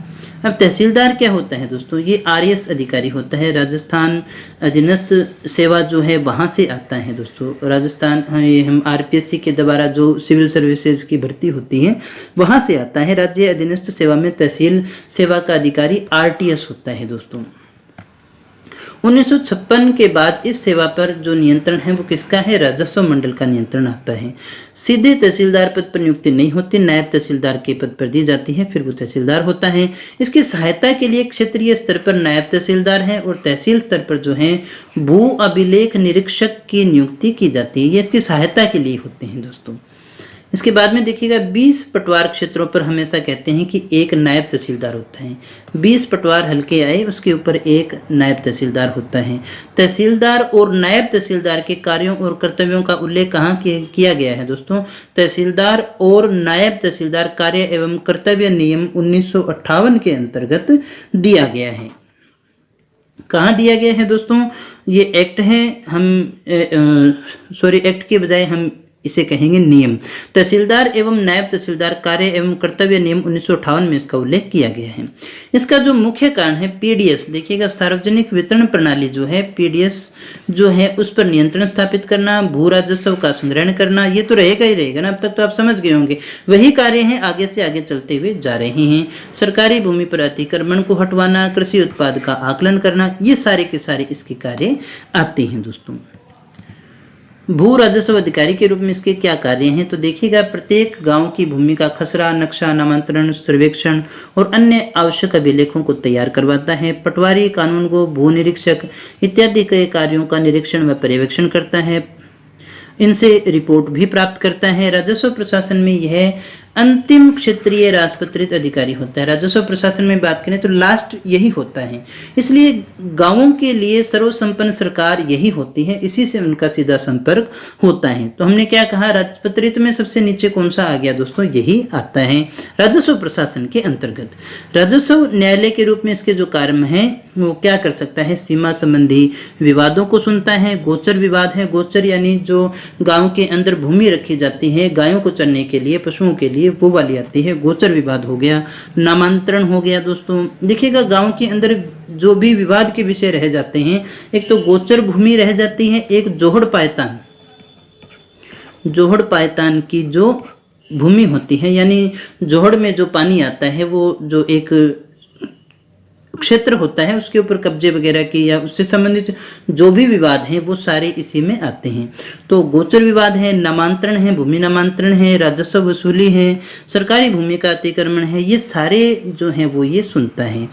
[SPEAKER 1] अब तहसीलदार क्या होता है दोस्तों? ये आरएस अधिकारी होता है। राजस्थान अधीनस्थ सेवा जो है वहां से आता है दोस्तों। राजस्थान हम आरपीएससी के द्वारा जो सिविल सर्विसेज की भर्ती होती है वहां से आता है। राज्य अधीनस्थ सेवा में तहसील सेवा का अधिकारी आरटीएस होता है दोस्तों। 1956 के बाद इस सेवा पर जो नियंत्रण है वो किसका है? राजस्व मंडल का नियंत्रण आता है। सीधे तहसीलदार पद पर नियुक्ति नहीं होती, नायब तहसीलदार के पद पर दी जाती है, फिर वो तहसीलदार होता है। इसकी सहायता के लिए क्षेत्रीय स्तर पर नायब तहसीलदार है और तहसील स्तर पर जो है भू अभिलेख निरीक्षक की नियुक्ति की जाती है। ये इसकी सहायता के लिए होते हैं दोस्तों। इसके बाद में देखिएगा 20 पटवार क्षेत्रों पर हमेशा कहते हैं कि एक नायब तहसीलदार होता है। 20 पटवार हल्के आए उसके ऊपर एक नायब तहसीलदार होता है। तहसीलदार और नायब तहसीलदार के कार्यों और कर्तव्यों का उल्लेख कहाँ किया गया है दोस्तों? तहसीलदार और नायब तहसीलदार कार्य एवं कर्तव्य नियम 1958 के अंतर्गत दिया गया है। कहाँ दिया गया है दोस्तों? ये एक्ट है, एक्ट के बजाय हम इसे कहेंगे नियम। तहसीलदार एवं नायब तहसीलदार कार्य एवं कर्तव्य नियम 1958 में इसका उल्लेख किया गया है। इसका जो मुख्य कारण है पीडीएस, देखिएगा सार्वजनिक वितरण प्रणाली जो है पीडीएस जो है उस पर नियंत्रण स्थापित करना, भू राजस्व का संग्रहण करना, ये तो रहेगा ही रहेगा ना। अब तक तो आप समझ गए होंगे, वही कार्य हैं आगे से आगे चलते हुए जा रहे हैं। सरकारी भूमि पर अतिक्रमण को हटवाना, कृषि उत्पाद का आकलन करना, ये सारे के सारे इसके कार्य आते हैं दोस्तों। भू राजस्व अधिकारी के रूप में इसके क्या कार्य हैं, तो देखिएगा प्रत्येक गांव की भूमि का खसरा, नक्शा, नामांतरण, सर्वेक्षण और अन्य आवश्यक अभिलेखों को तैयार करवाता है। पटवारी कानूनगो, भू निरीक्षक इत्यादि के कार्यों का निरीक्षण व पर्यवेक्षण करता है, इनसे रिपोर्ट भी प्राप्त करता है। राजस्व प्रशासन में यह अंतिम क्षेत्रीय राजपत्रित अधिकारी होता है। राजस्व प्रशासन में बात करें तो लास्ट यही होता है, इसलिए गांवों के लिए सर्वसंपन्न सरकार यही होती है, इसी से उनका सीधा संपर्क होता है। तो हमने क्या कहा, राजपत्रित में सबसे नीचे कौन सा आ गया दोस्तों, यही आता है राजस्व प्रशासन के अंतर्गत। राजस्व न्यायालय के रूप में इसके जो कार्य हैं वो क्या कर सकता है, सीमा संबंधी विवादों को सुनता है। गोचर विवाद है, गोचर यानी जो गांव के अंदर भूमि रखी जाती है गायों को चरने के लिए, पशुओं के लिए, वो वाली आती है, गोचर विवाद हो गया। नामांतरण हो गया दोस्तों, देखिएगा गांव के अंदर जो भी विवाद के विषय रह जाते हैं, एक तो गोचर भूमि रह जाती है, एक जोहड़ पायतान, जोहड़ पायतान की जो भूमि होती है, यानी जोहड़ में जो पानी आता है वो जो एक क्षेत्र होता है उसके ऊपर कब्जे वगैरह की या उससे संबंधित जो भी विवाद हैं वो सारे इसी में आते हैं। तो गोचर विवाद है, नामांतरण है, भूमि नामांतरण है, राजस्व वसूली है, सरकारी भूमि का अतिक्रमण है, ये सारे जो हैं वो ये सुनता है।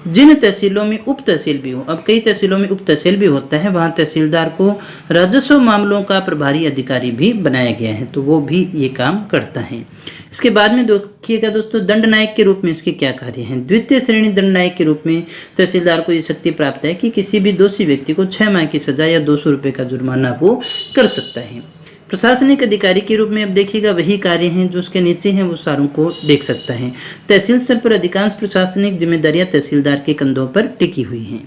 [SPEAKER 1] जिन तहसीलों में उप तहसील भी हो, अब कई तहसीलों में उप तहसील भी होता है, वहां तहसीलदार को राजस्व मामलों का प्रभारी अधिकारी भी बनाया गया है, तो वो भी ये काम करता है। इसके बाद में देखिएगा दोस्तों, दंड नायक के रूप में इसके क्या कार्य हैं। द्वितीय श्रेणी दंड नायक के रूप में तहसीलदार को ये शक्ति प्राप्त है कि किसी भी दोषी व्यक्ति को 6 माह की सजा या 200 रुपए का जुर्माना वो कर सकता है। प्रशासनिक अधिकारी के रूप में अब देखिएगा वही कार्य हैं जो उसके नीचे हैं, वो सारों को देख सकता है। तहसील स्तर पर अधिकांश प्रशासनिक जिम्मेदारियां तहसीलदार के कंधों पर टिकी हुई हैं।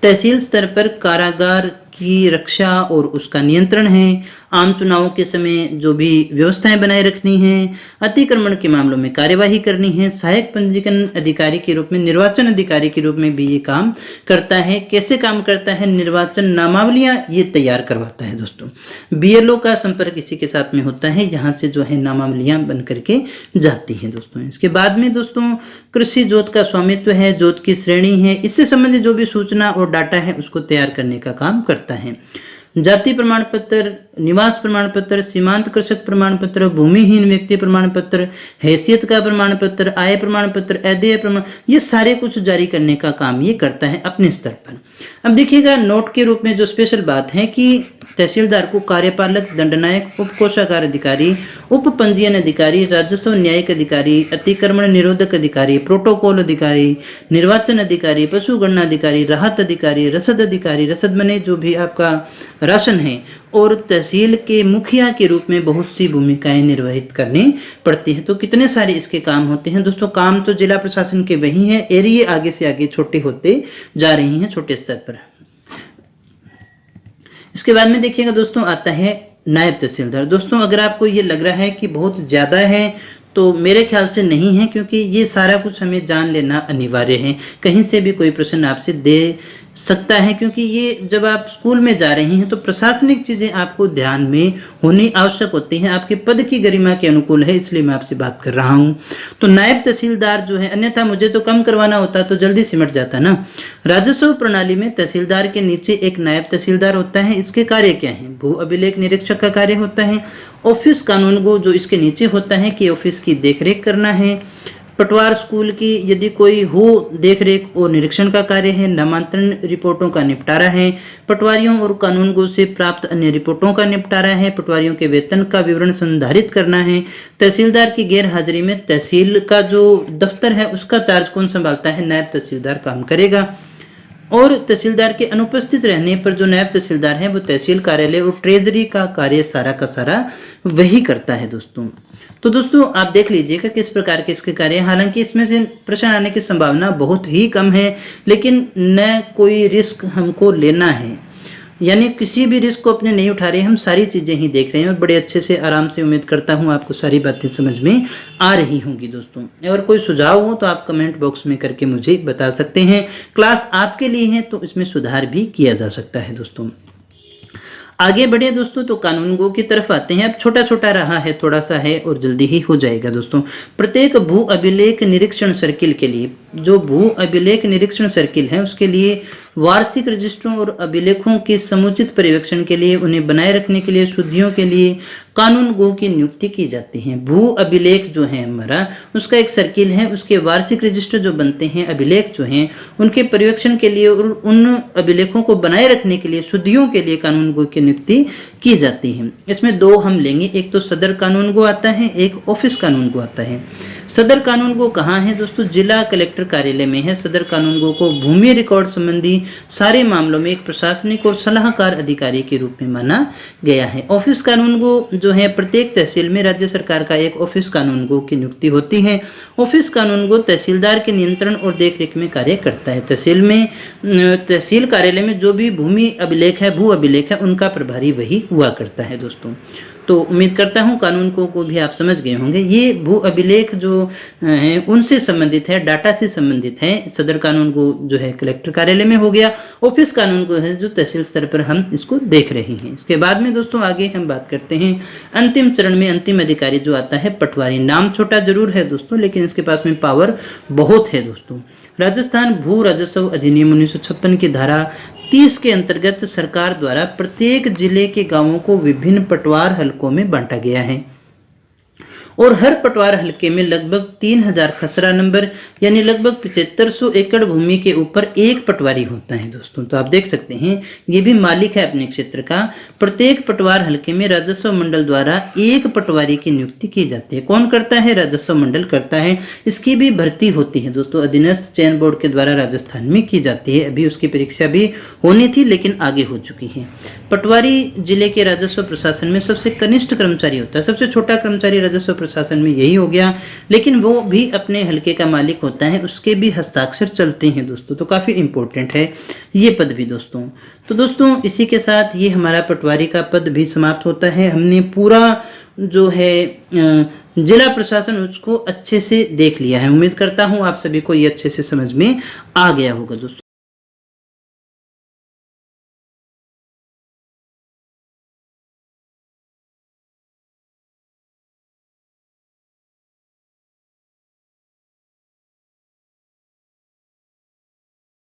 [SPEAKER 1] तहसील स्तर पर कारागार की रक्षा और उसका नियंत्रण है। आम चुनावों के समय जो भी व्यवस्थाएं बनाए रखनी है, अतिक्रमण के मामलों में कार्यवाही करनी है। सहायक पंजीकरण अधिकारी के रूप में, निर्वाचन अधिकारी के रूप में भी ये काम करता है। कैसे काम करता है, निर्वाचन नामावलियां ये तैयार करवाता है दोस्तों। बीएलओ का संपर्क इसी के साथ में होता है, यहाँ से जो है नामावलियां बन करके जाती है दोस्तों। इसके बाद में दोस्तों कृषि जोत का स्वामित्व है, जोत की श्रेणी है, इससे संबंधित जो भी सूचना और डाटा है उसको तैयार करने का काम करता है। जाति प्रमाण पत्र, निवास प्रमाण पत्र, सीमांत कृषक प्रमाण पत्र, भूमिहीन व्यक्ति प्रमाण पत्र, हैसियत का प्रमाण पत्र, आय प्रमाण पत्र, अदेय प्रमाण, ये सारे कुछ जारी करने का काम ये करता है अपने स्तर पर। अब देखिएगा नोट के रूप में जो स्पेशल बात है कि तहसीलदार को कार्यपालक, दंडनायक, उप कोषागार अधिकारी, उप पंजीयन अधिकारी, राजस्व न्यायिक अधिकारी, अतिक्रमण निरोधक अधिकारी, प्रोटोकॉल अधिकारी, निर्वाचन अधिकारी, पशु गणना अधिकारी, राहत अधिकारी, रसद अधिकारी, रसद मने जो भी आपका राशन है, और तहसील के मुखिया के रूप में बहुत सी भूमिकाएं निर्वहित करनी पड़ती है। तो कितने सारे इसके काम होते हैं दोस्तों। काम तो जिला प्रशासन के वही है, एरिये आगे से आगे छोटे होते जा रही हैं छोटे स्तर पर। इसके बाद में देखिएगा दोस्तों आता है नायब तहसीलदार। दोस्तों अगर आपको ये लग रहा है कि बहुत ज्यादा है तो मेरे ख्याल से नहीं है, क्योंकि ये सारा कुछ हमें जान लेना अनिवार्य है। कहीं से भी कोई प्रश्न आपसे दे सकता है, क्योंकि ये जब आप स्कूल में जा रही हैं तो प्रशासनिक चीजें आपको ध्यान में होनी आवश्यक होती हैं। आपके पद की गरिमा के अनुकूल है, इसलिए मैं आपसे बात कर रहा हूं। तो नायब तहसीलदार जो है, अन्यथा मुझे तो कम करवाना होता तो जल्दी सिमट जाता ना। राजस्व प्रणाली में तहसीलदार के नीचे एक नायब तहसीलदार होता है। इसके कार्य क्या है, भू अभिलेख निरीक्षक का कार्य होता है। ऑफिस कानूनगो जो इसके नीचे होता है कि ऑफिस की देखरेख करना है। पटवार स्कूल की यदि कोई हो देखरेख और निरीक्षण का कार्य है। नामांतरण रिपोर्टों का निपटारा है। पटवारियों और कानूनगो से प्राप्त अन्य रिपोर्टों का निपटारा है। पटवारियों के वेतन का विवरण संधारित करना है। तहसीलदार की गैर हाजिरी में तहसील का जो दफ्तर है उसका चार्ज कौन संभालता है, नायब तहसीलदार काम करेगा। और तहसीलदार के अनुपस्थित रहने पर जो नायब तहसीलदार है वो तहसील कार्यालय और ट्रेजरी का कार्य सारा का सारा वही करता है दोस्तों। तो दोस्तों आप देख लीजिएगा किस प्रकार के इसके कार्य हैं। हालांकि इसमें से प्रश्न आने की संभावना बहुत ही कम है, लेकिन न कोई रिस्क हमको लेना है, यानी किसी भी रिस्क को अपने नहीं उठा रहे, हम सारी चीजें ही देख रहे हैं और बड़े अच्छे से आराम से उम्मीद करता हूं आपको सारी बातें समझ में आ रही होंगी दोस्तों। अगर कोई सुझाव हो तो आप कमेंट बॉक्स में करके मुझे बता सकते हैं। क्लास आपके लिए है तो इसमें सुधार भी किया जा सकता है दोस्तों। आगे बढ़े दोस्तों तो कानूनगो की तरफ आते हैं। अब छोटा छोटा रहा है, थोड़ा सा है और जल्दी ही हो जाएगा दोस्तों। प्रत्येक भू अभिलेख निरीक्षण सर्किल के लिए, जो भू अभिलेख निरीक्षण सर्किल है उसके लिए वार्षिक रजिस्ट्रों और अभिलेखों के समुचित पर्यवेक्षण के लिए, उन्हें बनाए रखने के लिए, शुद्धियों के लिए कानूनगो की नियुक्ति की जाती है। भू अभिलेख जो है हमारा, उसका एक सर्किल है, उसके वार्षिक रजिस्टर जो बनते हैं, अभिलेख जो हैं, उनके पर्यवेक्षण के लिए और उन अभिलेखों को बनाए रखने के लिए, शुद्धियों के लिए कानूनगो की नियुक्ति की जाती है। इसमें दो हम लेंगे, एक तो सदर कानूनगो आता है, एक ऑफिस कानूनगो आता है। सदर कानूनगो कहाँ है दोस्तों? जिला कलेक्टर कार्यालय में है। सदर कानूनगो को भूमि रिकॉर्ड संबंधी सारे मामलों में एक प्रशासनिक और सलाहकार अधिकारी के रूप में माना गया है। ऑफिस कानूनगो जो है, प्रत्येक तहसील में राज्य सरकार का एक ऑफिस कानूनगो की नियुक्ति होती है। ऑफिस कानूनगो तहसीलदार के नियंत्रण और देखरेख में कार्य करता है। तहसील कार्यालय में जो भी भूमि अभिलेख है, भू अभिलेख है, उनका प्रभारी वही हुआ करता है दोस्तों। तो उम्मीद करता हूं कानून को भी आप समझ गए होंगे। ये भू अभिलेख जो हैं उनसे संबंधित है, डाटा से संबंधित है। सदर कानून को जो है कलेक्टर कार्यालय में हो गया, ऑफिस कानून को है जो तहसील स्तर पर हम इसको देख रहे हैं। इसके बाद में दोस्तों आगे हम बात करते हैं अंतिम चरण में। अंतिम अधिकारी जो आता है पटवारी। नाम छोटा जरूर है दोस्तों, लेकिन इसके पास में पावर बहुत है दोस्तों। राजस्थान भू राजस्व अधिनियम 1956 की धारा 30 के अंतर्गत सरकार द्वारा प्रत्येक जिले के गांवों को विभिन्न पटवार हलकों में बांटा गया है और हर पटवार हलके में लगभग 3000 खसरा नंबर यानी लगभग 7500 एकड़ भूमि के ऊपर एक पटवारी होता है दोस्तों। तो आप देख सकते हैं ये भी मालिक है अपने क्षेत्र का। प्रत्येक पटवार हलके में राजस्व मंडल द्वारा एक पटवारी की नियुक्ति की जाती है। कौन करता है? राजस्व मंडल करता है। इसकी भी भर्ती होती है दोस्तों, अधीनस्थ चयन बोर्ड के द्वारा राजस्थान में की जाती है। अभी उसकी परीक्षा भी होनी थी लेकिन आगे हो चुकी है। पटवारी जिले के राजस्व प्रशासन में सबसे कनिष्ठ कर्मचारी होता है। सबसे छोटा कर्मचारी राजस्व प्रशासन में यही हो गया, लेकिन वो भी अपने हलके का मालिक होता है, उसके भी हस्ताक्षर चलते हैं दोस्तों। तो काफी इंपॉर्टेंट है ये पद भी दोस्तों। तो दोस्तों इसी के साथ ये हमारा पटवारी का पद भी समाप्त होता है। हमने पूरा जो है जिला प्रशासन उसको अच्छे से देख लिया है। उम्मीद करता हूं आप सभी को ये अच्छे से समझ में आ गया होगा दोस्तों।